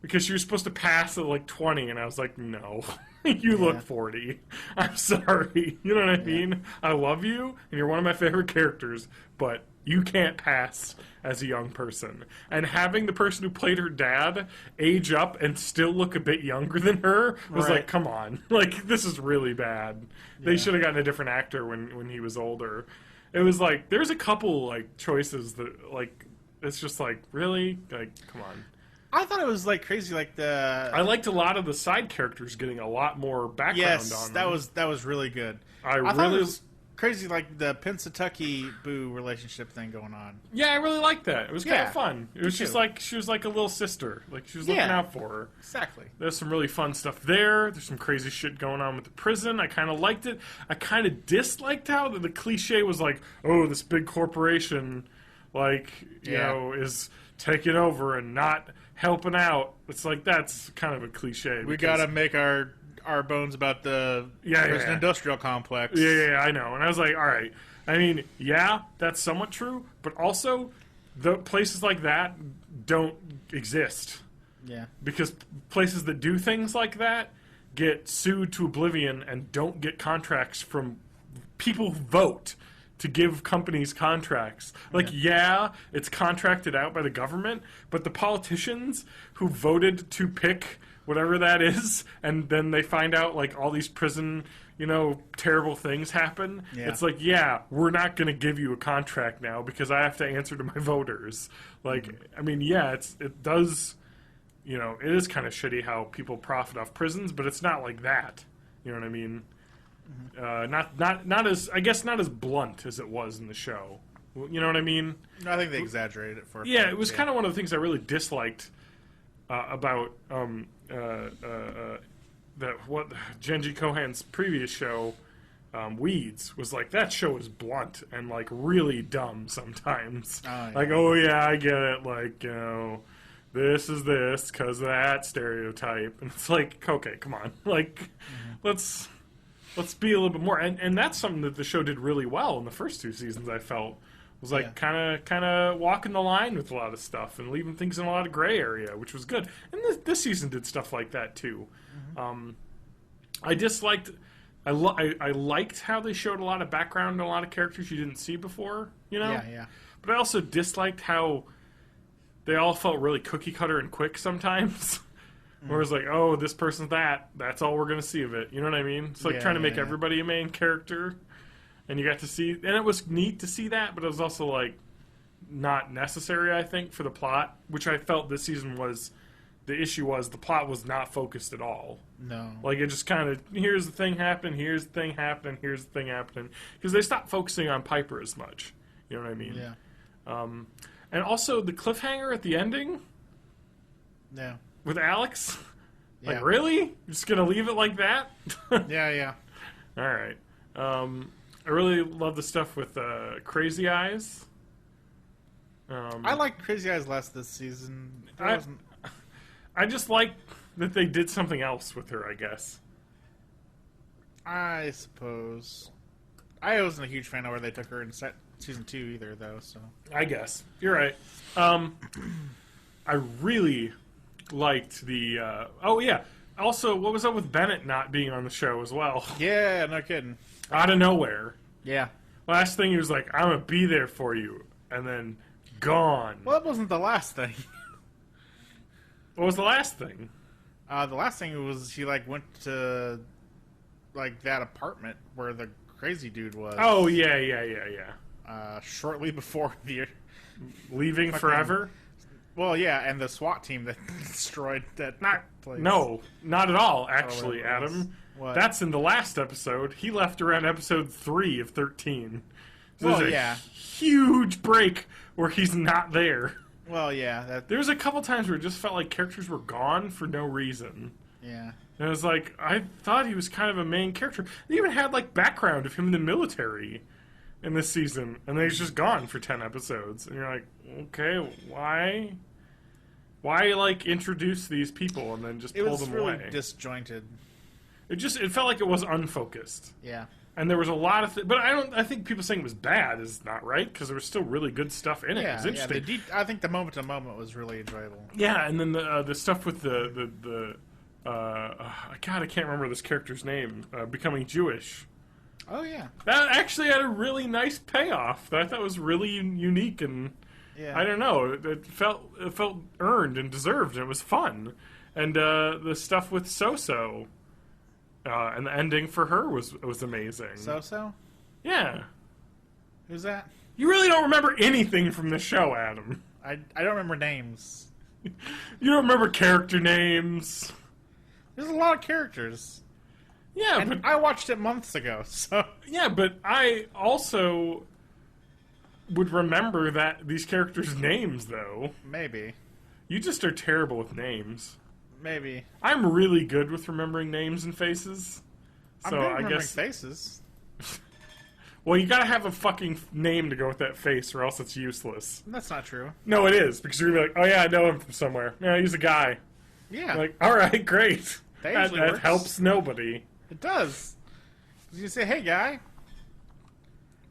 Because she was supposed to pass at, like, 20, and I was like, no. You look 40. I'm sorry. You know what I mean? I love you, and you're one of my favorite characters, but you can't pass as a young person. And having the person who played her dad age up and still look a bit younger than her was like, come on. Like, this is really bad. They should have gotten a different actor when he was older. It was like, there's a couple, like, choices that, like, it's just like, really? Like, come on. I thought it was like crazy, like the. I liked a lot of the side characters getting a lot more background on them. that was really good. I thought it was crazy, like the Pennsatucky Boo relationship thing going on. Yeah, I really liked that. It was kind of fun. It was just like she was like a little sister, like she was looking out for her. Exactly. There's some really fun stuff there. There's some crazy shit going on with the prison. I kind of liked it. I kind of disliked how the cliche was like, oh, this big corporation, like you know, is taking over and not helping out. It's like, that's kind of a cliche. We gotta make our bones about the prison industrial complex. Yeah, I know. And I was like, all right. I mean, that's somewhat true, but also the places like that don't exist. Yeah. Because places that do things like that get sued to oblivion and don't get contracts from people who vote to give companies contracts. Like, it's contracted out by the government, but the politicians who voted to pick whatever that is, and then they find out, like, all these prison, terrible things happen. Yeah. It's like, we're not going to give you a contract now because I have to answer to my voters. Like, I mean, it does, it is kind of shitty how people profit off prisons, but it's not like that. You know what I mean? Not as blunt as it was in the show. You know what I mean? No, I think they exaggerated it for. It was kind of one of the things I really disliked about Genji Kohan's previous show, Weeds, was like, that show is blunt and like really dumb sometimes. Like, I get it. Like, this is this because of that stereotype, and it's like, okay, come on, like, let's be a little bit more, and that's something that the show did really well in the first two seasons. I felt was like kind of walking the line with a lot of stuff and leaving things in a lot of gray area, which was good. And this season did stuff like that too. I disliked. I liked how they showed a lot of background and a lot of characters you didn't see before. You know. Yeah. But I also disliked how they all felt really cookie cutter and quick sometimes. Where it's like, oh, this person's that. That's all we're going to see of it. You know what I mean? It's like trying to make everybody a main character. And you got to see... And it was neat to see that, but it was also, like, not necessary, I think, for the plot. Which I felt this season was... The issue was the plot was not focused at all. No. Like, it just kind of, here's the thing happening, here's the thing happening, here's the thing happening. Because they stopped focusing on Piper as much. You know what I mean? Yeah. And also, the cliffhanger at the ending... Yeah. With Alex? Yeah. Like, really? You're just going to leave it like that? Yeah. All right. I really love the stuff with Crazy Eyes. I liked Crazy Eyes less this season. I just like that they did something else with her, I guess. I suppose. I wasn't a huge fan of where they took her in season 2 either, though. So I guess. You're right. I really liked the... oh, yeah. Also, what was up with Bennett not being on the show as well? Yeah, no kidding. Out of nowhere. Yeah. Last thing, he was like, I'm going to be there for you. And then gone. Well, that wasn't the last thing. What was the last thing? The last thing was he, like, went to, like, that apartment where the crazy dude was. Oh, yeah. Shortly before the... Leaving forever? Well, yeah, and the SWAT team that destroyed that place. No, not at all, actually, Adam. What? That's in the last episode. He left around episode 3 of 13. So Well, there's a yeah. huge break where he's not there. Well, yeah. There was a couple times where it just felt like characters were gone for no reason. Yeah. And it was like, I thought he was kind of a main character. They even had, like, background of him in the military in this season. And then he's just gone for 10 episodes. And you're like, okay, why? Why, like, introduce these people and then just pull them away? It was really disjointed. It felt like it was unfocused. Yeah. And there was a lot of but I think people saying it was bad is not right, because there was still really good stuff in it. It was interesting. I think the moment to moment was really enjoyable. Yeah, and then the stuff with the God, I can't remember this character's name, becoming Jewish. Oh, yeah. That actually had a really nice payoff that I thought was really unique, and I don't know, it felt earned and deserved, and it was fun. And the stuff with So-So, and the ending for her was amazing. So-So? Yeah. Who's that? You really don't remember anything from the show, Adam. I don't remember names. You don't remember character names. There's a lot of characters. Yeah, and but I watched it months ago, so... Yeah, but I also would remember these characters' names, though. Maybe. You just are terrible with names. Maybe. I'm really good with remembering names and faces. So I'm good at I remembering guess faces. Well, you gotta have a fucking name to go with that face, or else it's useless. That's not true. No, it is, because you're gonna be like, oh yeah, I know him from somewhere. Yeah, he's a guy. Yeah. Like, alright, great. That That helps nobody. It does. You say, hey, guy.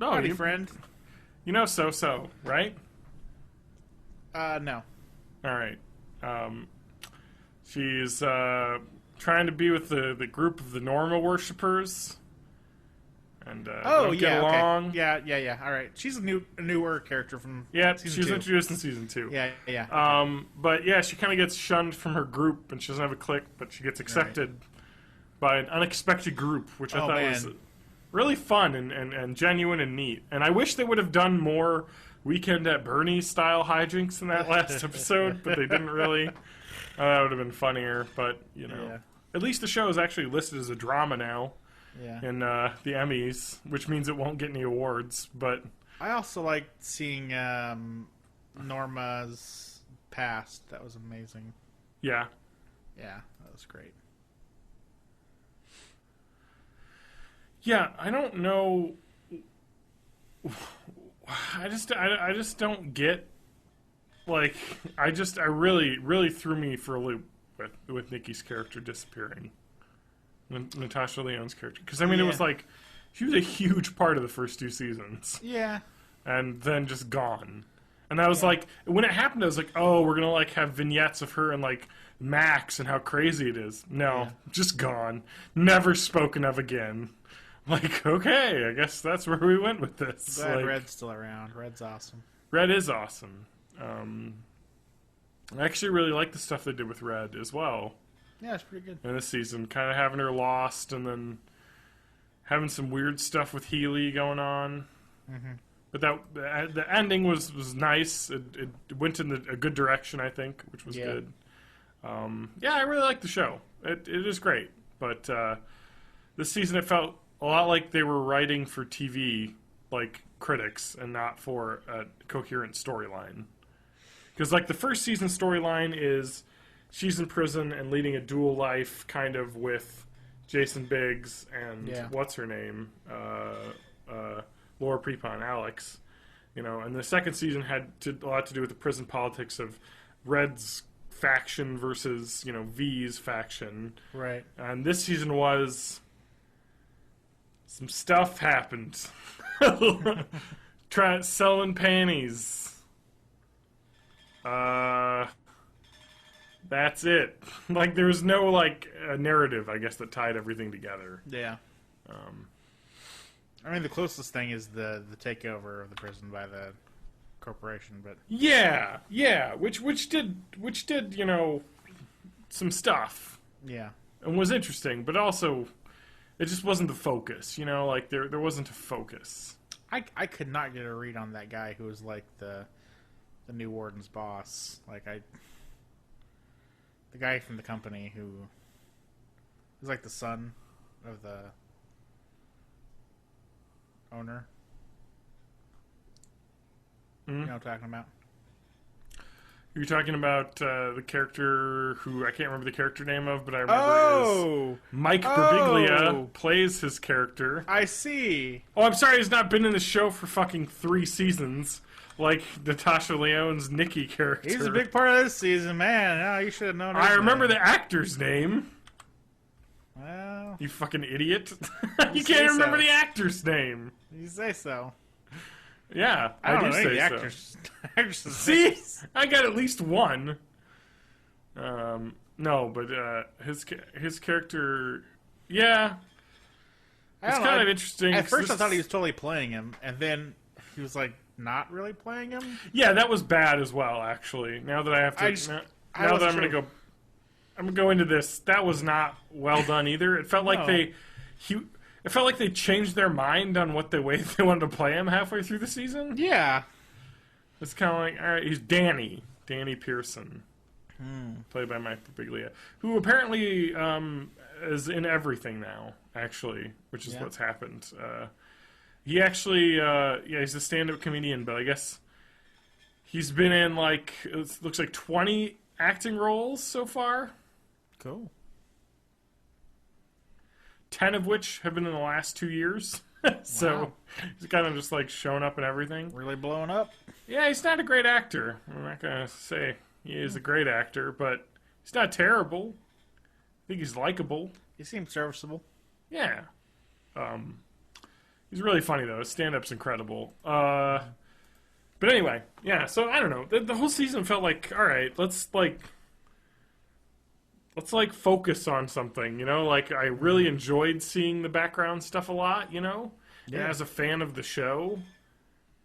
No, Howdy, friend. You know So-So, right? No. Alright. She's trying to be with the group of the Norma worshippers. And get along. Okay. Yeah. All right. She's a newer character from season she was 2. introduced in season 2. Yeah. But yeah, she kind of gets shunned from her group, and she doesn't have a clique, but she gets accepted by an unexpected group, which I thought was really fun and genuine and neat. And I wish they would have done more Weekend at Bernie's style hijinks in that last episode, but they didn't really. That would have been funnier, but at least the show is actually listed as a drama now. Yeah. In the Emmys, which means it won't get any awards. But I also liked seeing Norma's past. That was amazing. Yeah, that was great. Yeah, I don't know. I just don't get. Like, I really threw me for a loop with Nikki's character disappearing. Natasha Lyonne's character. Because, I mean, it was like, she was a huge part of the first 2 seasons. Yeah. And then just gone. And I was like, when it happened, I was like, oh, we're gonna like have vignettes of her and like Max and how crazy it is. No, just gone, never spoken of again. Like, okay, I guess that's where we went with this. Glad like, Red's still around. Red's awesome. Red is awesome. I actually really like the stuff they did with Red as well. Yeah, it's pretty good. In this season, kind of having her lost and then having some weird stuff with Healy going on. Mm-hmm. But the ending was nice. It went in a good direction, I think, which was good. I really like the show. It is great. But this season it felt a lot like they were writing for TV, like critics, and not for a coherent storyline. Because like the first season storyline is she's in prison and leading a dual life, kind of with Jason Biggs and what's her name, Laura Prepon, Alex. You know, and the second season had a lot to do with the prison politics of Red's faction versus V's faction. Right. And this season was some stuff happened. Selling panties. That's it. Like, there's no, like, narrative, I guess, that tied everything together. Yeah. I mean, the closest thing is the takeover of the prison by the corporation, but... Yeah, which did, some stuff. Yeah. And was interesting, but also, it just wasn't the focus, like, there wasn't a focus. I could not get a read on that guy who was, like, the new warden's boss. Like, the guy from the company who was like the son of the owner. You know what I'm talking about? You're talking about the character who I can't remember the character name of, but I remember is Mike Birbiglia plays his character. I see. Oh, I'm sorry he's not been in the show for fucking 3 seasons. Like Natasha Lyonne's Nikki character. He's a big part of this season, man. Oh, you should have known. I remember the actor's name. Well, you fucking idiot! You can't remember the actor's name. You say so. Yeah, I do say the actors. So. See, I got at least one. No, but his character, it's kind of interesting. At first, I thought he was totally playing him, and then he was like not really playing him. Yeah, that was bad as well. Actually, now that I have to, now that I'm gonna go into this. That was not well done either. It felt like it felt like they changed their mind on what the way they wanted to play him halfway through the season. Yeah, it's kind of like, all right, he's Danny Pearson, played by Mike Birbiglia, who apparently is in everything now. Actually, which is what's happened. He actually, he's a stand-up comedian, but I guess he's been in, like, it looks like 20 acting roles so far. Cool. 10 of which have been in the last 2 years. So he's kind of just, like, showing up in everything. Really blowing up? Yeah, he's not a great actor. I'm not going to say he is a great actor, but he's not terrible. I think he's likable. He seems serviceable. Yeah. He's really funny, though. His stand-up's incredible. But anyway, yeah, so I don't know. The whole season felt like, all right, let's focus on something, Like, I really enjoyed seeing the background stuff a lot, Yeah. And as a fan of the show,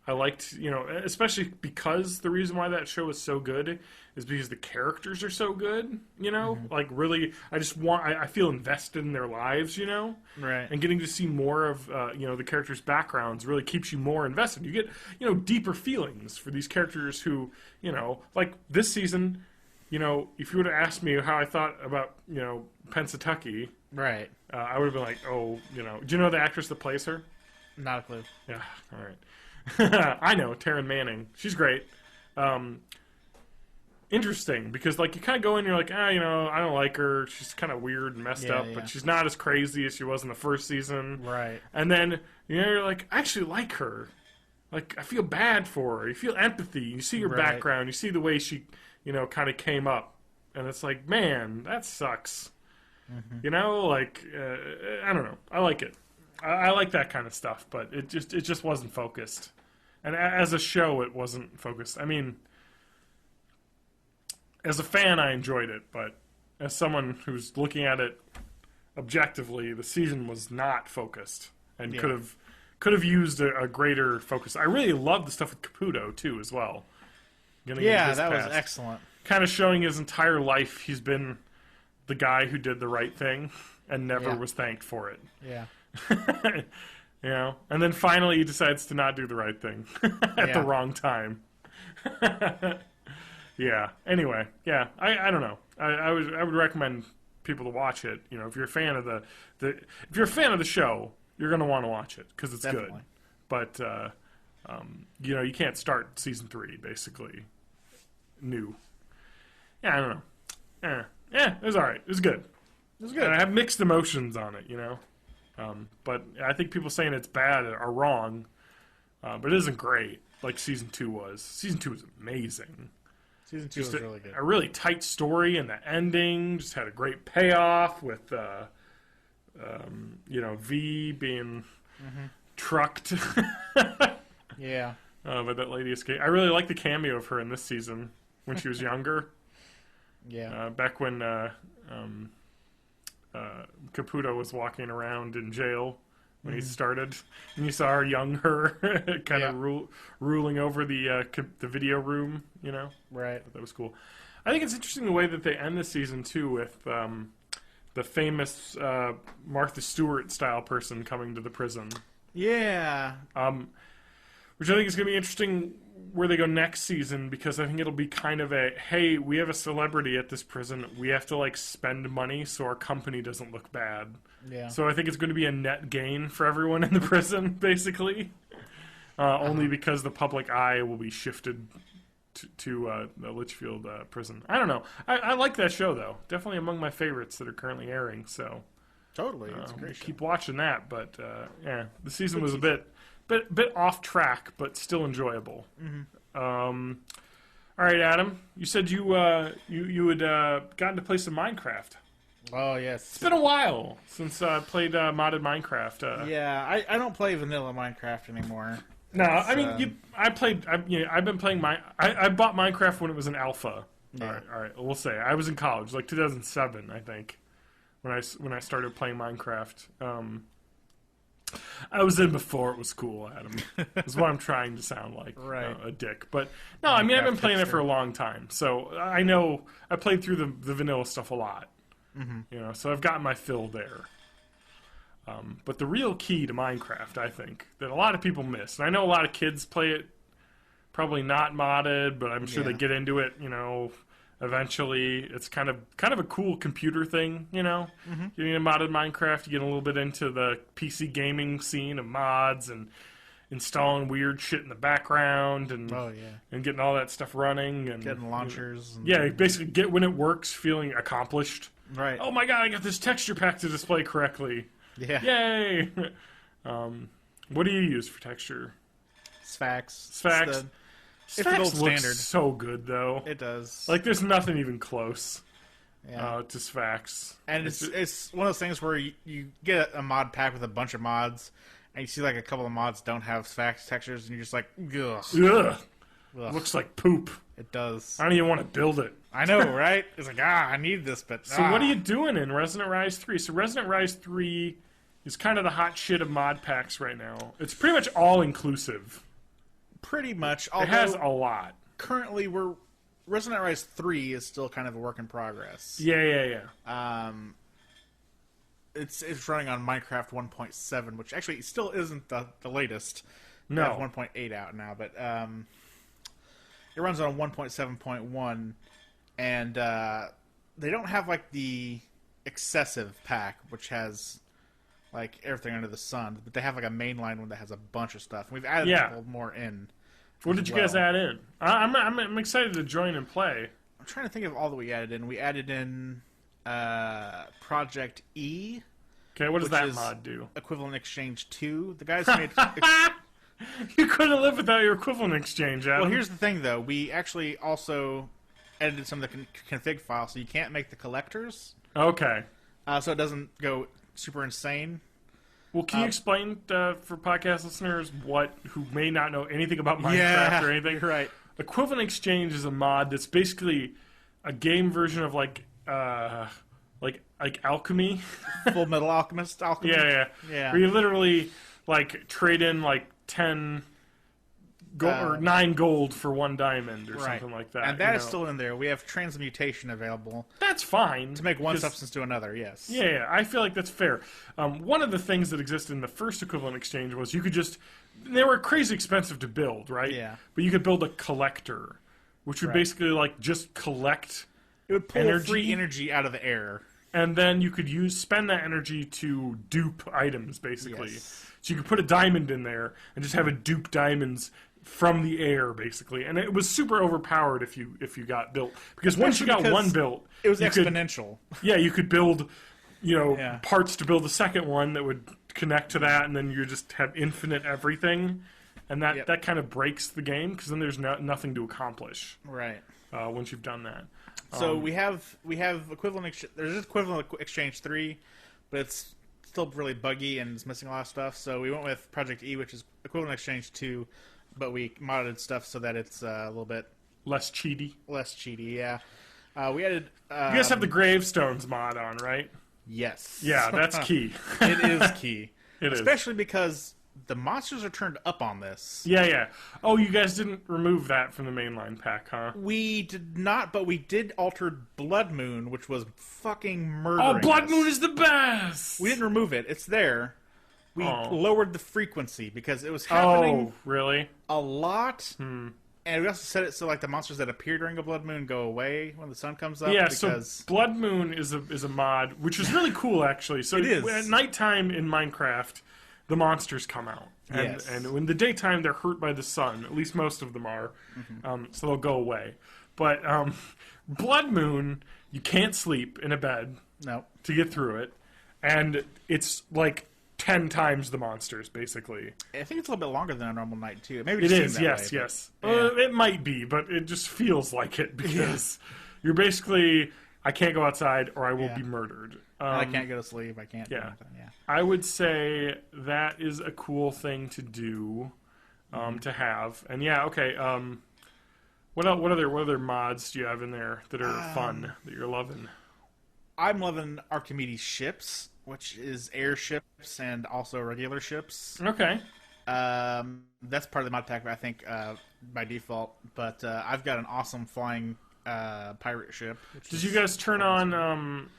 I liked, especially because the reason why that show is so good is because the characters are so good, Like, really, I feel invested in their lives, Right. And getting to see more of, the characters' backgrounds really keeps you more invested. You get, deeper feelings for these characters who, like this season, if you would have asked me how I thought about, Pennsatucky, right, I would have been like, oh, do you know the actress that plays her? Not a clue. Yeah, all right. I know, Taryn Manning. She's great. Interesting, because, like, you kind of go in and you're like, I don't like her. She's kind of weird and messed up, but she's not as crazy as she was in the first season. Right. And then, you're like, I actually like her. Like, I feel bad for her. You feel empathy. You see her background. You see the way she, kind of came up. And it's like, man, that sucks. Mm-hmm. Like, I don't know. I like it. I like that kind of stuff, but it just wasn't focused. And as a show, it wasn't focused. I mean, as a fan, I enjoyed it, but as someone who's looking at it objectively, the season was not focused and could have used a greater focus. I really loved the stuff with Caputo too, as well. Yeah, that was excellent. Kind of showing his entire life, he's been the guy who did the right thing and never was thanked for it. Yeah. You know, and then finally he decides to not do the right thing at the wrong time. Yeah. Anyway, yeah. I don't know. I would recommend people to watch it. You know, if you're a fan of if you're a fan of the show, you're going to want to watch it because it's good. But you know, you can't start season 3 basically new. Yeah, I don't know. Yeah, it was all right. It was good. It was good. And I have mixed emotions on it, you know. But I think people saying it's bad are wrong. But it isn't great like season 2 was. Season 2 was amazing. Season 2 was really good. A really tight story, and the ending just had a great payoff with, you know, V being trucked. Yeah. But that lady escaped. I really like the cameo of her in this season when she was younger. Yeah. Back when Caputo was walking around in jail when he started, and you saw her young her kind of ruling over the video room, you know? Right. That was cool. I think it's interesting the way that they end the season, too, with the famous Martha Stewart-style person coming to the prison. Yeah. Which I think is going to be interesting where they go next season, because I think it'll be kind of a, hey, we have a celebrity at this prison. We have to, like, spend money so our company doesn't look bad. Yeah. So I think it's going to be a net gain for everyone in the prison, basically. Only because the public eye will be shifted to the Litchfield prison. I don't know. I like that show, though. Definitely among my favorites that are currently airing, so... Totally. It's a great show. Keep watching that, but, yeah, the season was a bit off track, but still enjoyable. All right, Adam, you said you had gotten to play some Minecraft. Oh, yes. It's been a while since I played modded Minecraft. Yeah, I don't play vanilla Minecraft anymore. No, I mean, I've been playing I bought Minecraft when it was an alpha. Yeah. All right, we'll say. I was in college, like 2007, I think, when I started playing Minecraft. I was in before it was cool, Adam. Is what I'm trying to sound like. Right. A dick. But, no, I mean, I've been playing it for a long time. So, I know, I played through the vanilla stuff a lot. You know, so I've gotten my fill there. But the real key to Minecraft, I think, that a lot of people miss, and I know a lot of kids play it, probably not modded, but I'm sure they get into it, you know, eventually. It's kind of a cool computer thing, you know. Getting into modded Minecraft, you get a little bit into the PC gaming scene of mods and installing weird shit in the background and getting all that stuff running and getting launchers. Basically when it works, feeling accomplished. Right. Oh my god, I got this texture pack to display correctly. Yeah. Yay! What do you use for texture? Sphax. It's the gold standard. So good though. It does. Like there's nothing even close to Sphax. And it's one of those things where you get a mod pack with a bunch of mods, and you see like a couple of mods don't have Sphax textures, and you're just like, ugh. Ugh. Looks like poop. It does. I don't even want to build it. I know, right? It's like, I need this, but... So what are you doing in Resonant Rise 3? So Resonant Rise 3 is kind of the hot shit of mod packs right now. It's pretty much all-inclusive. Pretty much. It has a lot. Currently, Resonant Rise 3 is still kind of a work in progress. Yeah. It's running on Minecraft 1.7, which actually still isn't the latest. No. They have 1.8 out now, but... it runs on 1.7.1, and they don't have like the excessive pack, which has like everything under the sun, but they have like a mainline one that has a bunch of stuff. We've added a couple more in. What did you guys add in? I'm excited to join and play. I'm trying to think of all that we added in. We added in Project E. Okay, what does that mod do? Equivalent Exchange 2. The guys made... You couldn't live without your equivalent exchange, Adam. Well, here's the thing, though. We actually also edited some of the config files, so you can't make the collectors. Okay. So it doesn't go super insane. Well, can you explain for podcast listeners who may not know anything about Minecraft or anything? Right. Equivalent Exchange is a mod that's basically a game version of like alchemy. Full Metal Alchemist. Yeah. Where you literally like trade in like 10 gold or 9 gold for 1 diamond or something like that. And that is still in there. We have transmutation available. That's fine. To make one substance to another, yes. Yeah, I feel like that's fair. One of the things that existed in the first Equivalent Exchange was you could just... They were crazy expensive to build, right? Yeah. But you could build a collector, which would basically like just collect It would pull free energy out of the air. And then you could spend that energy to dupe items, basically. Yes. So you could put a diamond in there and just have it dupe diamonds from the air, basically. And it was super overpowered if you got built. Because once you got one built... It was exponential. You could build, parts to build a second one that would connect to that, and then you just have infinite everything. And that kind of breaks the game, because then there's nothing to accomplish. Right. Once you've done that. So we have equivalent. There's equivalent exchange 3, but it's still really buggy and it's missing a lot of stuff. So we went with Project E, which is equivalent exchange 2, but we modded stuff so that it's a little bit less cheaty. Yeah. We added. You guys have the gravestones mod on, right? Yes. Yeah, that's key. It is key. Especially because the monsters are turned up on this. Yeah. Oh, you guys didn't remove that from the mainline pack, huh? We did not, but we did alter Blood Moon, which was fucking murdering. Oh, Blood us. Moon is the best! We didn't remove it. It's there. We lowered the frequency because it was happening really? a lot. And we also set it so like the monsters that appear during a blood moon go away when the sun comes up. Yeah, because... so Blood Moon is a mod, which is really cool, actually. So it is. At nighttime in Minecraft, the monsters come out. And, and in the daytime, they're hurt by the sun. At least most of them are. So they'll go away. But Blood Moon, you can't sleep in a bed to get through it. And it's like 10 times the monsters, basically. I think it's a little bit longer than a normal night, too. Maybe it is, yes. It might be, but it just feels like it because you're basically, I can't go outside or I will be murdered. I can't go to sleep. I can't do anything. Yeah. I would say that is a cool thing to do, to have. And what other mods do you have in there that are fun, that you're loving? I'm loving Archimedes ships, which is airships and also regular ships. Okay. That's part of the mod pack, I think, by default. But I've got an awesome flying pirate ship. Did you guys turn on...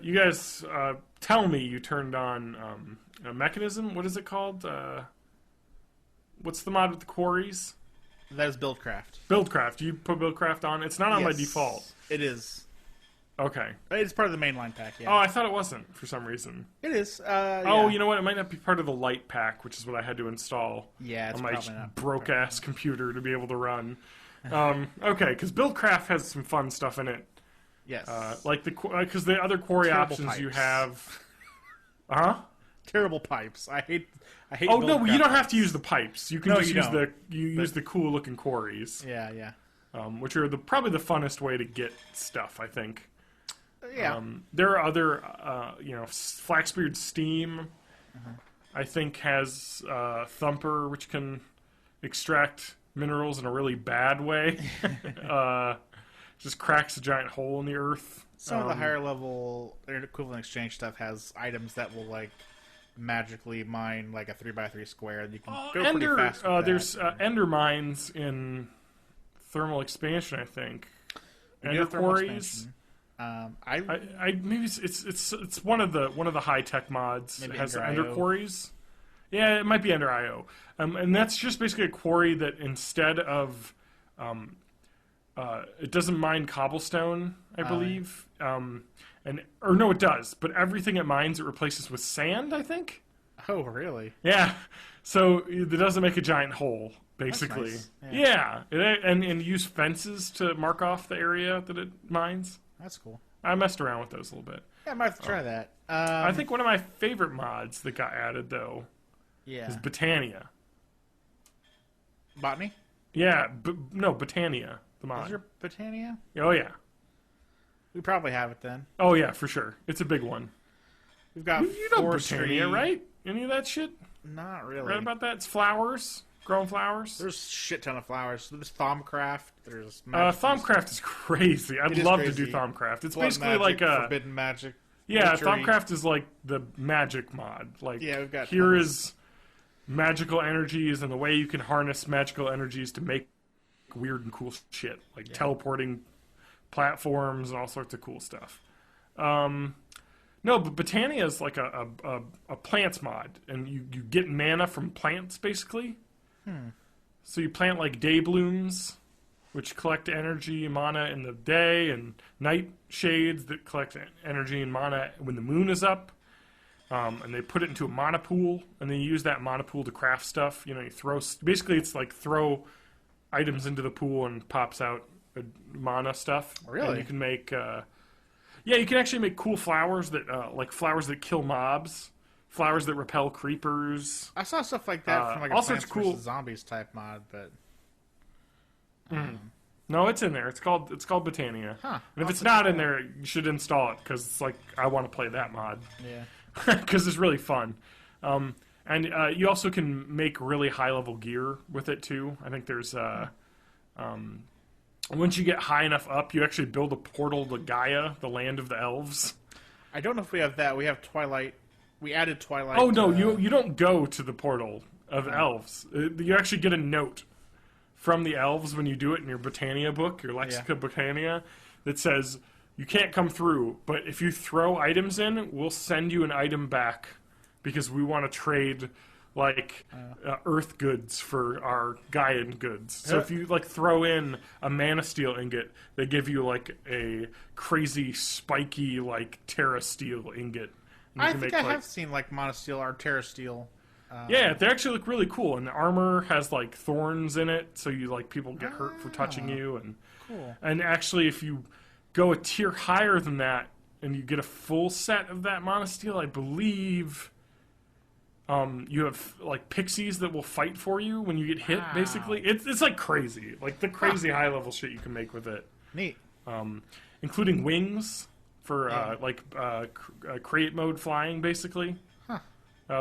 you guys tell me you turned on a mechanism? What is it called? What's the mod with the quarries? That is Buildcraft. Buildcraft. You put Buildcraft on? It's not on by default. It is. Okay. It's part of the mainline pack, yeah. Oh, I thought it wasn't for some reason. It is. Oh, you know what? It might not be part of the light pack, which is what I had to install it's on my probably not broke-ass computer to be able to run. Okay, because Buildcraft has some fun stuff in it. Yes. Because the other quarry Terrible options pipes. you have... Huh? Terrible pipes. I hate Oh, no, Buildcraft you don't have pipes. to use the pipes. You can just you use the cool-looking quarries. Yeah. Which are probably the funnest way to get stuff, I think. Yeah. There are other, Flaxbeard Steam, I think, has Thumper, which can extract minerals in a really bad way. Just cracks a giant hole in the earth. Some of the higher level equivalent exchange stuff has items that will magically mine like a 3x3 square. And you can go pretty fast with there's Ender mines in Thermal Expansion, I think. Ender quarries. Maybe it's one of the high tech mods. It has Ender quarries. Yeah, it might be Ender IO. And that's just basically a quarry that instead of it doesn't mine cobblestone, I believe. No, it does. But everything it mines, it replaces with sand, I think. Oh, really? Yeah. So it doesn't make a giant hole, basically. That's nice. Yeah. And use fences to mark off the area that it mines. That's cool. I messed around with those a little bit. Yeah, I might have to try that. I think one of my favorite mods that got added, though, is Botania. Botany? Yeah. Botania, the mod. Is there Botania? Oh, yeah. We probably have it then. Oh, yeah, for sure. It's a big one. We've got You know Botania, right? any of that shit? Not really. Read about that? It's flowers. Growing flowers. There's a shit ton of flowers. There's Thaumcraft. There's Thaumcraft is crazy. I'd love to do Thaumcraft. It's Blood basically magic, like a forbidden magic. yeah. witchery. Thaumcraft is like the magic mod. Like We've got here tons. is magical energies and the way you can harness magical energies to make weird and cool shit, like teleporting platforms and all sorts of cool stuff. No, but Botania is like a plants mod, and you get mana from plants basically. So you plant like day blooms, which collect energy and mana in the day, and night shades that collect energy and mana when the moon is up. And they put it into a mana pool, and then you use that mana pool to craft stuff. You know, you throw basically it's like throw items into the pool and pops out mana stuff. Really? And you can make you can actually make cool flowers that like flowers that kill mobs. Flowers that repel creepers. I saw stuff like that from like a all Plants sorts of cool vs. Zombies type mod, but no, it's in there. It's called Botania. Huh. And if it's not in there, you should install it because it's like I want to play that mod yeah. because it's really fun. And you also can make really high level gear with it too. I think there's once you get high enough up, you actually build a portal to Gaia, the land of the elves. I don't know if we have that. We have Twilight. We added Twilight. Oh no, you don't go to the portal of elves. You actually get a note from the elves when you do it in your Botania book, your Lexica Botania, that says you can't come through, but if you throw items in, we'll send you an item back because we want to trade like earth goods for our Gaian goods. So if you like throw in a mana steel ingot, they give you like a crazy spiky like Terra steel ingot. I think I have seen like Monosteel or Terra Steel. Yeah, they actually look really cool, and the armor has like thorns in it, so you like people get hurt for touching you, and Cool. And actually, if you go a tier higher than that, and you get a full set of that Monosteel, I believe you have like pixies that will fight for you when you get hit. Wow. Basically, it's like crazy, like the crazy high level shit you can make with it, Neat. including wings. For create mode flying, basically. Huh.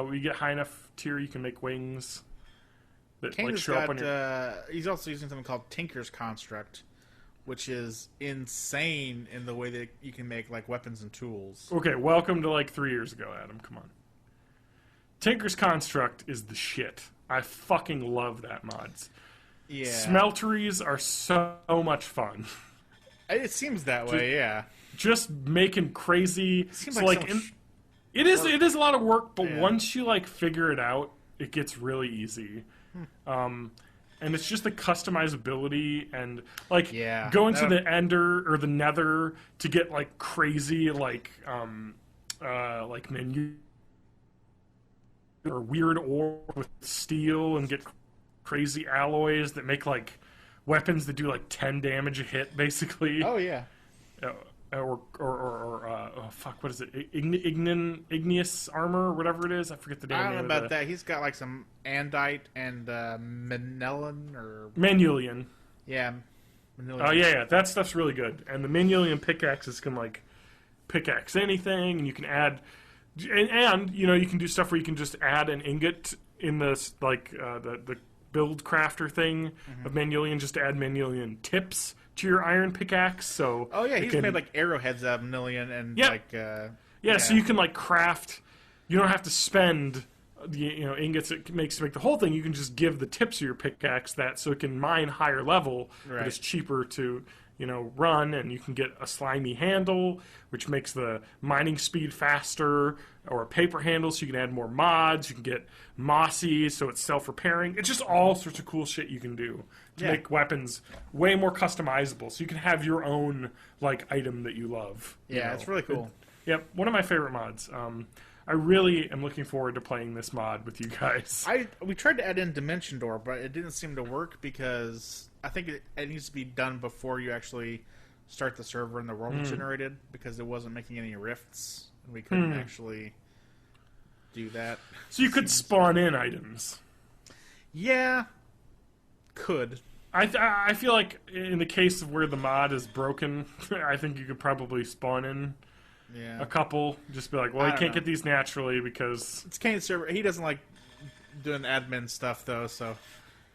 When you get high enough tier, you can make wings that Kane like has show up on your. he's also using something called Tinker's Construct, which is insane in the way that you can make like weapons and tools. Okay, welcome to like 3 years ago, Adam. Come on. Tinker's Construct is the shit. I fucking love that mods. Yeah. Smelteries are so much fun. It seems that way, yeah. Just making crazy. Seems so like like so much it is a lot of work, but Yeah. once you like figure it out, it gets really easy. And it's just the customizability and like Yeah, going to that- the Ender or the Nether to get like crazy like menu or weird ore with steel and get crazy alloys that make like weapons that do like 10 damage a hit basically. Oh, yeah. What is it? Igneous armor or whatever it is. I forget the damn I don't know name about of that. He's got like some andite and manellan or... Manulian. Yeah. Manillion. Oh yeah, that stuff's really good. And the Manulian pickaxes can like pickaxe anything, and you can add, and you know you can do stuff where you can just add an ingot in this like the build crafter thing of Manulian, just to add Manulian tips to your iron pickaxe. So Oh, yeah, it he's can- made like arrowheads out of manillion and Yeah. like... Yeah, so you can like craft. You don't have to spend the ingots it makes to make the whole thing. You can just give the tips of your pickaxe that, so it can mine higher level, Right. but it's cheaper to run, and you can get a slimy handle, which makes the mining speed faster, or a paper handle, so you can add more mods. You can get mossy, so it's self-repairing. It's just all sorts of cool shit you can do to Yeah. make weapons way more customizable, so you can have your own like item that you love. Yeah, it's really cool. Yep, one of my favorite mods. I really am looking forward to playing this mod with you guys. We tried to add in Dimension Door, but it didn't seem to work because I think it needs to be done before you actually start the server and the world is generated, because it wasn't making any rifts, and we couldn't actually do that. So you could spawn in items. Yeah, could. I feel like in the case of where the mod is broken, I think you could probably spawn in Yeah. a couple. Just be like, well, I you don't can't know. get these naturally because... It's Kane's server. He doesn't like doing admin stuff, though, so...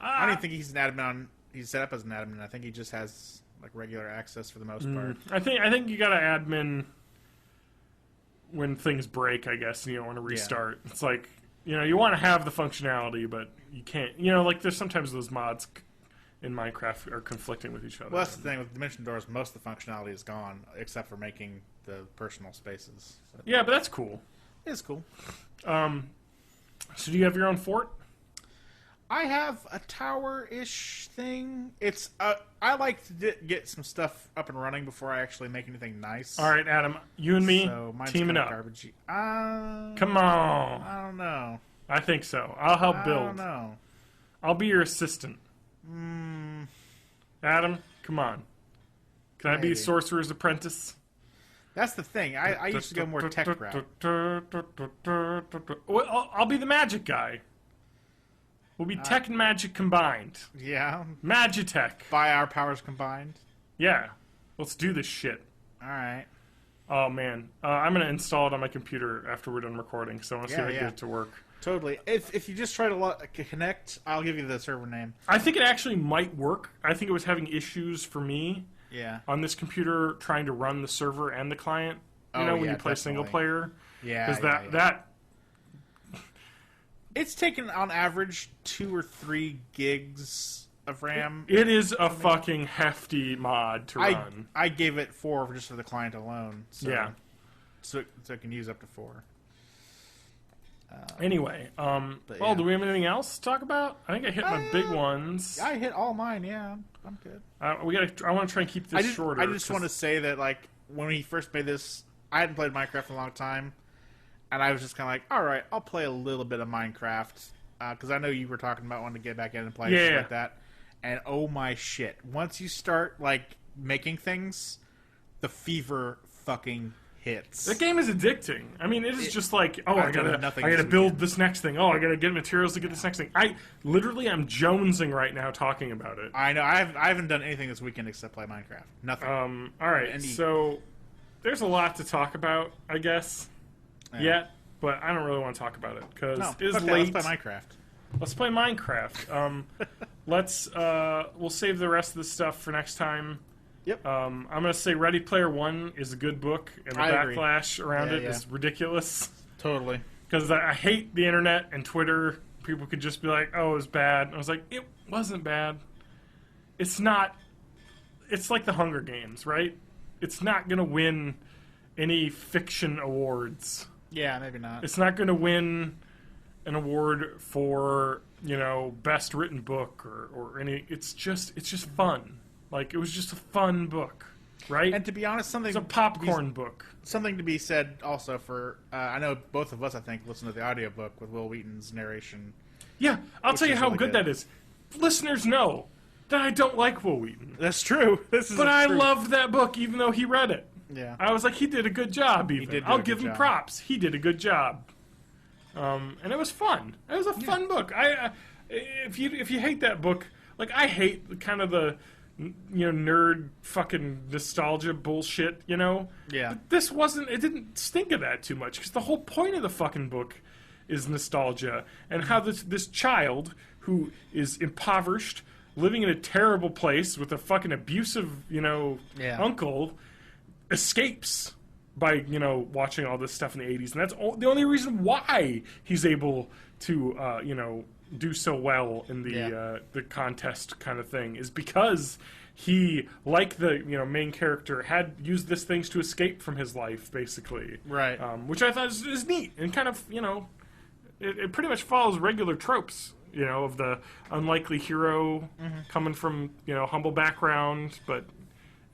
I don't even think he's an admin on... He's set up as an admin. I think he just has like regular access for the most part. I think you gotta admin when things break, I guess, and you don't want to restart. Yeah. It's like, you want to have the functionality, but you can't. Like there's sometimes those mods in Minecraft are conflicting with each other. Well, that's the thing with Dimension Doors. Most of the functionality is gone, except for making the personal spaces. So. Yeah, but that's cool. It's cool. So do you have your own fort? I have a tower-ish thing. It's I like to get some stuff up and running before I actually make anything nice. All right, Adam, you and me teaming up. Garbagey. Come on. I don't know. I think so. I'll help build. I don't know. I'll be your assistant. Adam, come on. Can I be Sorcerer's Apprentice? That's the thing. I used to go more tech route. Well, I'll be the magic guy. We'll be tech and magic combined. Yeah. Magitech. By our powers combined. Yeah. Let's do this shit. All right. Oh, man. I'm going to install it on my computer after we're done recording, so I want to see if I can get it to work. Totally. If you just try to connect, I'll give you the server name. I think it actually might work. I think it was having issues for me on this computer trying to run the server and the client. When you play definitely. single player. Yeah. Because that it's taken on average 2 or 3 gigs of RAM. It is a fucking hefty mod to run. I gave it 4 just for the client alone. So, yeah. So it can use up to 4. Anyway, do we have anything else to talk about? I think I hit my big ones. I hit all mine, yeah. I'm good. I want to try and keep this shorter. I just want to say that, like, when we first made this, I hadn't played Minecraft in a long time. And I was just kind of like, all right, I'll play a little bit of Minecraft. Because I know you were talking about wanting to get back in and play stuff like that. And oh my shit. Once you start, like, making things, the fever fucking hits. The game is addicting. I mean, it is just like, I gotta build this next thing. Oh, I gotta get materials to get this next thing. I'm jonesing right now talking about it. I know. I haven't done anything this weekend except play Minecraft. Nothing. All right. So there's a lot to talk about, I guess. Yet, but I don't really want to talk about it because it's late. Let's play Minecraft. Let's play Minecraft. We'll save the rest of the stuff for next time. Yep. I'm gonna say Ready Player One is a good book, and the backlash around it is ridiculous. Totally. Because I hate the internet and Twitter. People could just be like, "Oh, it was bad." And I was like, "It wasn't bad. It's not. It's like the Hunger Games, right? It's not gonna win any fiction awards." Yeah, maybe not. It's not going to win an award for, best written book or any. It's just fun. Like, it was just a fun book, right? And to be honest, it's a popcorn book. Something to be said also for, I know both of us, I think, listened to the audiobook with Will Wheaton's narration. Yeah, I'll tell you how really good that is. Listeners know that I don't like Will Wheaton. That's true. But I loved that book even though he read it. Yeah. I was like, he did a good job, even. I'll give him props. He did a good job. And it was fun. It was a fun book. If you hate that book, like, I hate kind of the, nerd fucking nostalgia bullshit, Yeah. But this it didn't stink of that too much, because the whole point of the fucking book is nostalgia, and how this child who is impoverished, living in a terrible place with a fucking abusive, uncle, escapes by watching all this stuff in the 80s, and that's the only reason why he's able to do so well in the contest kind of thing, is because he, like the main character, had used these things to escape from his life, basically, right? Which I thought is neat, and kind of it pretty much follows regular tropes, of the unlikely hero coming from humble background, but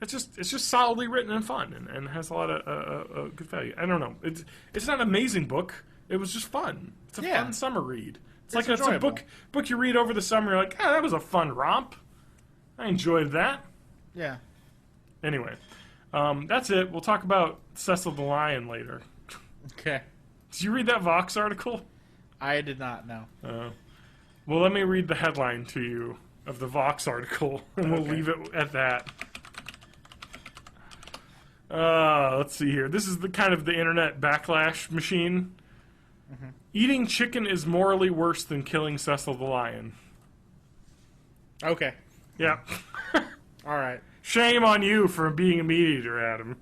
it's just solidly written and fun, and has a lot of good value. I don't know. It's not an amazing book. It was just fun. It's a fun summer read. It's a book you read over the summer. You're like, that was a fun romp. I enjoyed that. Yeah. Anyway, that's it. We'll talk about Cecil the Lion later. Okay. Did you read that Vox article? I did not, no. Well, let me read the headline to you of the Vox article, and we'll leave it at that. Let's see here. This is the kind of the internet backlash machine. Mm-hmm. Eating chicken is morally worse than killing Cecil the lion. Okay. Yeah. All right. Shame on you for being a meat eater, Adam.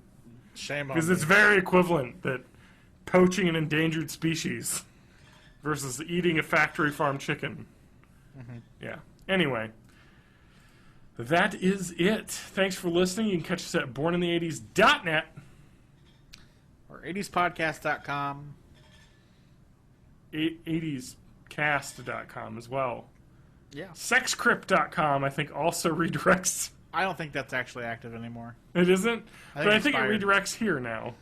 Shame on Because it's very equivalent that poaching an endangered species versus eating a factory farm chicken. Mm-hmm. Yeah. Anyway. That is it. Thanks for listening. You can catch us at bornintheeighties.net. Or 80spodcast.com. 80scast.com as well. Yeah. Sexcrypt.com, I think, also redirects. I don't think that's actually active anymore. It isn't? I think it expired. redirects here now.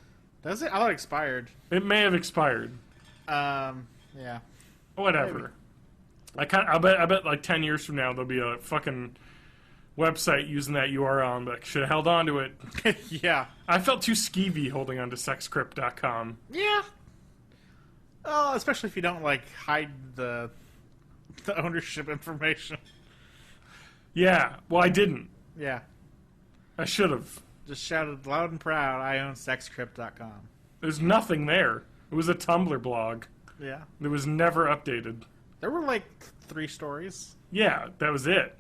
Does it? I thought it expired. It may have expired. Yeah. Whatever. Maybe. I bet like 10 years from now there'll be a fucking website using that URL and be like, should have held on to it. Yeah. I felt too skeevy holding on to sexcrypt.com. Yeah. Oh, especially if you don't like hide the ownership information. Yeah. Well, I didn't. Yeah. I should have. Just shouted loud and proud, I own sexcrypt.com. There's nothing there. It was a Tumblr blog. Yeah. It was never updated. There were like 3 stories. Yeah, that was it.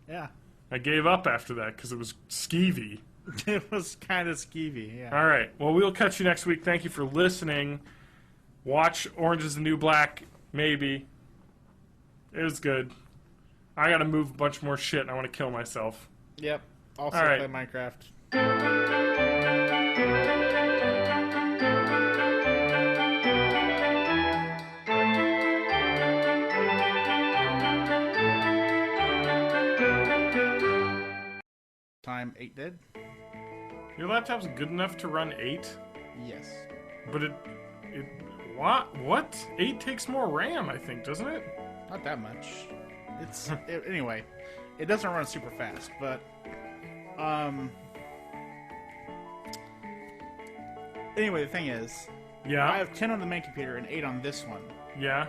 Yeah. I gave up after that because it was skeevy. It was kind of skeevy, yeah. All right. Well, we'll catch you next week. Thank you for listening. Watch Orange is the New Black, maybe. It was good. I gotta move a bunch more shit and I want to kill myself. Yep. Also All right. play Minecraft. Time 8 dead? Your laptop's good enough to run 8? Yes. But it what? 8 takes more RAM, I think, doesn't it? Not that much. It's anyway. It doesn't run super fast, but anyway, the thing is, Yeah. I have 10 on the main computer and 8 on this one. Yeah.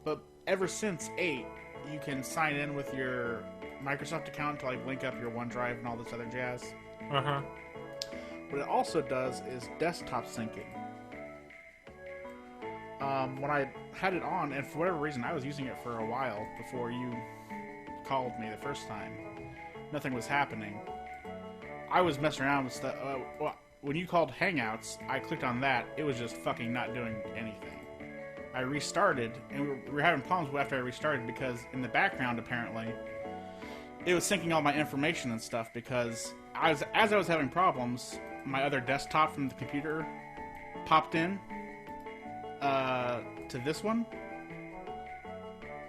But ever since 8, you can sign in with your Microsoft account to like link up your OneDrive and all this other jazz. Uh-huh. What it also does is desktop syncing. When I had it on, and for whatever reason, I was using it for a while before you called me the first time. Nothing was happening. I was messing around with stuff. When you called Hangouts, I clicked on that. It was just fucking not doing anything. I restarted, and we were having problems after I restarted because in the background, apparently, it was syncing all my information and stuff because as I was having problems, my other desktop from the computer popped in to this one.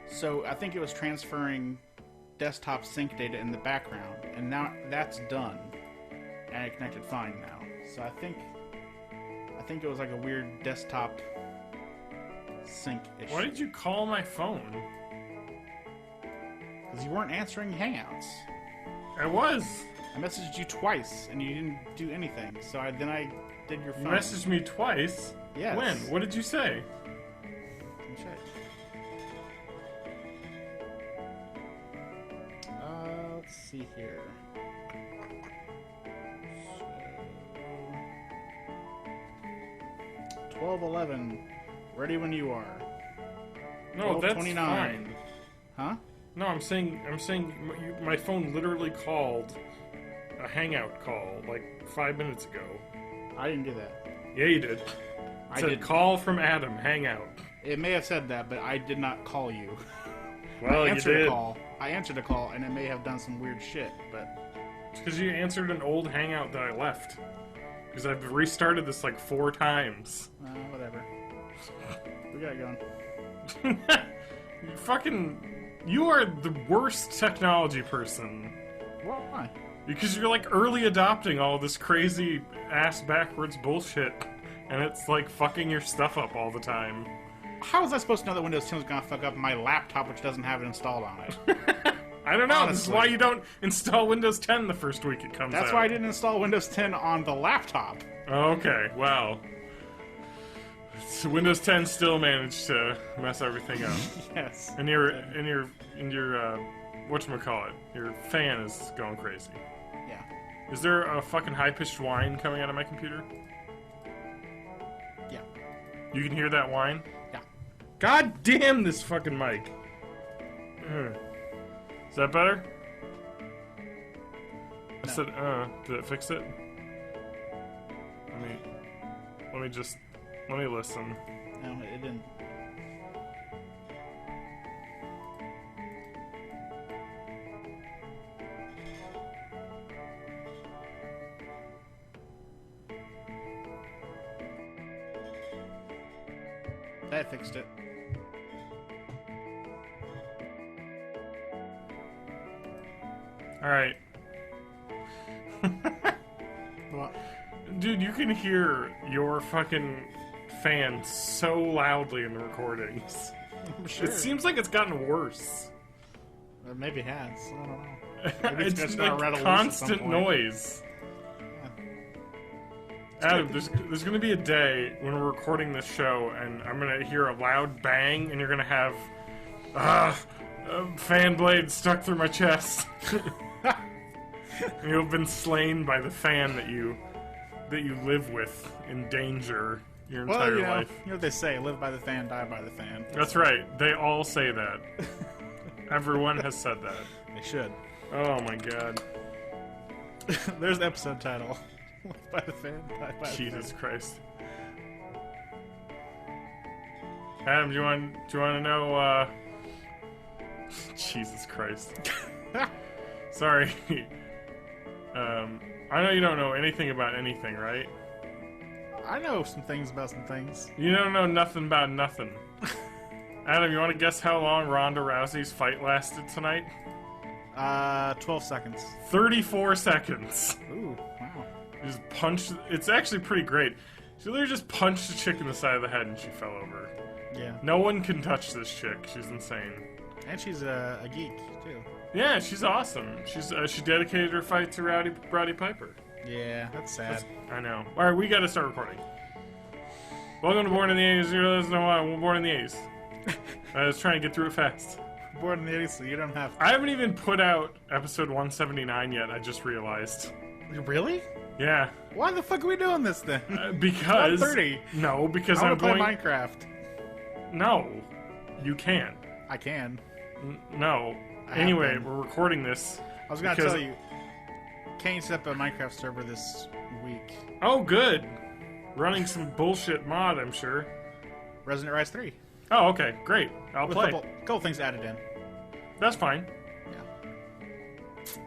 So I think it was transferring desktop sync data in the background, and now that's done, and it connected fine now. So I think it was like a weird desktop sync issue. Why did you call my phone? Because you weren't answering Hangouts. I was. I messaged you twice, and you didn't do anything. So then I did your phone. You messaged me twice? Yes. When? What did you say? Let me check. Let's see here. So, 12:11. Ready when you are. No, that's 12:29. fine. Huh? No, I'm saying my phone literally called a Hangout call like 5 minutes ago. I didn't do that. Yeah, you did. It I said did. Call from Adam, Hangout. It may have said that, but I did not call you. Well, I you answered did. a call. I answered a call, and it may have done some weird shit, but It's because you answered an old Hangout that I left. Because I've restarted this like 4 times. whatever. We got it going. You are the worst technology person. Why? Because you're like early adopting all this crazy ass backwards bullshit. And it's like fucking your stuff up all the time. How was I supposed to know that Windows 10 was gonna fuck up my laptop, which doesn't have it installed on it? I don't know. Honestly. This is why you don't install Windows 10 the first week it comes out. That's why I didn't install Windows 10 on the laptop. Okay, wow. So Windows 10 still managed to mess everything up. Yes. And your whatchamacallit, your fan is going crazy. Yeah. Is there a fucking high-pitched whine coming out of my computer? Yeah. You can hear that whine? Yeah. God damn this fucking mic. Is that better? I said, did it fix it? Let me listen. No, it didn't. That fixed it. Alright. What? Dude, you can hear your fucking fan so loudly in the recordings. I'm sure. It seems like it's gotten worse. Maybe it has. I don't know. Maybe It's just like got rattled loose at constant some point. noise. Adam, there's going to be a day when we're recording this show and I'm going to hear a loud bang and you're going to have a fan blade stuck through my chest. And you've been slain by the fan that you live with in danger your entire life. You know what they say, live by the fan, die by the fan. That's right. They all say that. Everyone has said that. They should. Oh my god. There's the episode title. Live by the fan, die by the fan. Jesus Christ. Adam, do you want to know Jesus Christ. Sorry. I know you don't know anything about anything, right? I know some things about some things. You don't know nothing about nothing. Adam, you want to guess how long Ronda Rousey's fight lasted tonight? 12 seconds. 34 seconds. Ooh, wow. She just punched... It's actually pretty great. She literally just punched a chick in the side of the head and she fell over. Yeah. No one can touch this chick. She's insane. And she's a geek, too. Yeah, she's awesome. She dedicated her fight to Roddy Piper. Yeah, that's sad. I know. All right, we got to start recording. Welcome to Born in the 80s. You guys know why we're born in the 80s. I was trying to get through it fast. Born in the 80s, so you don't have... I haven't even put out episode 179 yet. I just realized. Really? Yeah. Why the fuck are we doing this then? Because 30. No, because I I'm want to play going. Minecraft. No, you can't. I can. No. I Anyway, have been. we're recording this. I was gonna because- tell you. Kane set up a Minecraft server this week. Oh, good. Running some bullshit mod, I'm sure. Resonant Rise 3. Oh, okay, great. I'll With play. a couple things added in. That's fine. Yeah.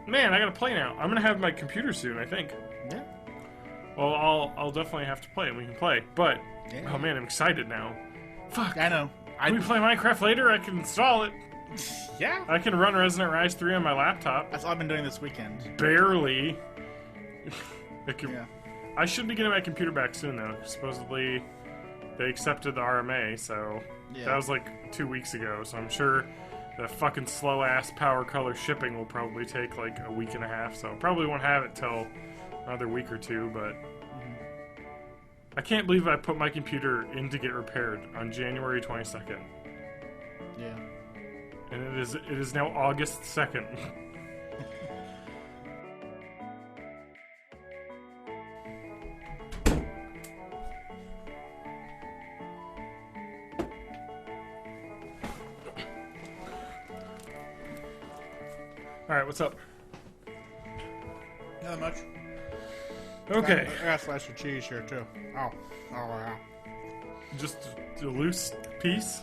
Man, I gotta play now. I'm gonna have my computer soon, I think. Yeah. Well, I'll definitely have to play and we can play. But, Yeah. oh man, I'm excited now. Fuck. I know. Can we play Minecraft later? I can install it. Yeah. I can run Resonant Rise 3 on my laptop. That's all I've been doing this weekend. Barely. Yeah. I should be getting my computer back soon, though. Supposedly, they accepted the RMA, so Yeah. that was like 2 weeks ago. So I'm sure the fucking slow-ass Power Color shipping will probably take like a week and a half. So probably won't have it till another week or two. But I can't believe I put my computer in to get repaired on January 22nd, Yeah. and it is now August 2nd. Alright, what's up? Not much. Okay. I got a slice of cheese here too. Oh wow. Just a loose piece?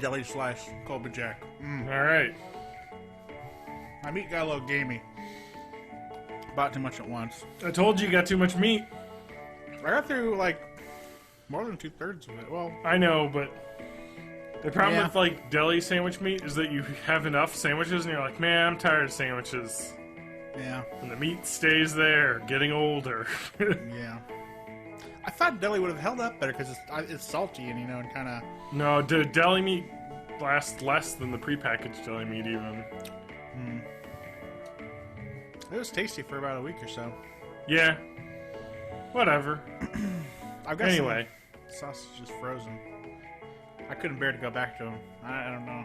Jelly slice, Colby Jack. Alright. My meat got a little gamey. Bought too much at once. I told you got too much meat. I got through like more than 2/3 of it. Well, I know, but the problem Yeah. with like deli sandwich meat is that you have enough sandwiches and you're like, man, I'm tired of sandwiches. yeah, And the meat stays there, getting older. yeah. I thought deli would have held up better because it's salty and and kind of. No, deli meat lasts less than the prepackaged deli meat even. It was tasty for about a week or so. Yeah. Whatever. I've got Anyway. some sausages frozen. I couldn't bear to go back to them. I don't know.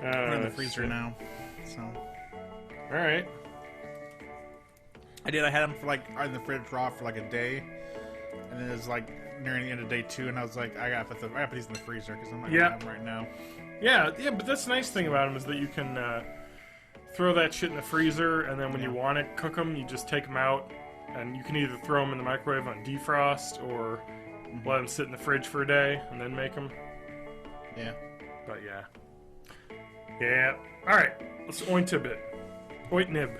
They're in the freezer shit. now. So. All right. I did. I had them for like in the fridge raw for like a day, and then it was like nearing the end of day 2, and I was like, I gotta put these in the freezer because I'm not gonna have them right now. Yeah, but that's the nice thing about them is that you can throw that shit in the freezer, and then when you want to cook them, you just take them out, and you can either throw them in the microwave on defrost or let them sit in the fridge for a day and then make them. Yeah. But yeah. All right. Let's OITNB it. OITNB.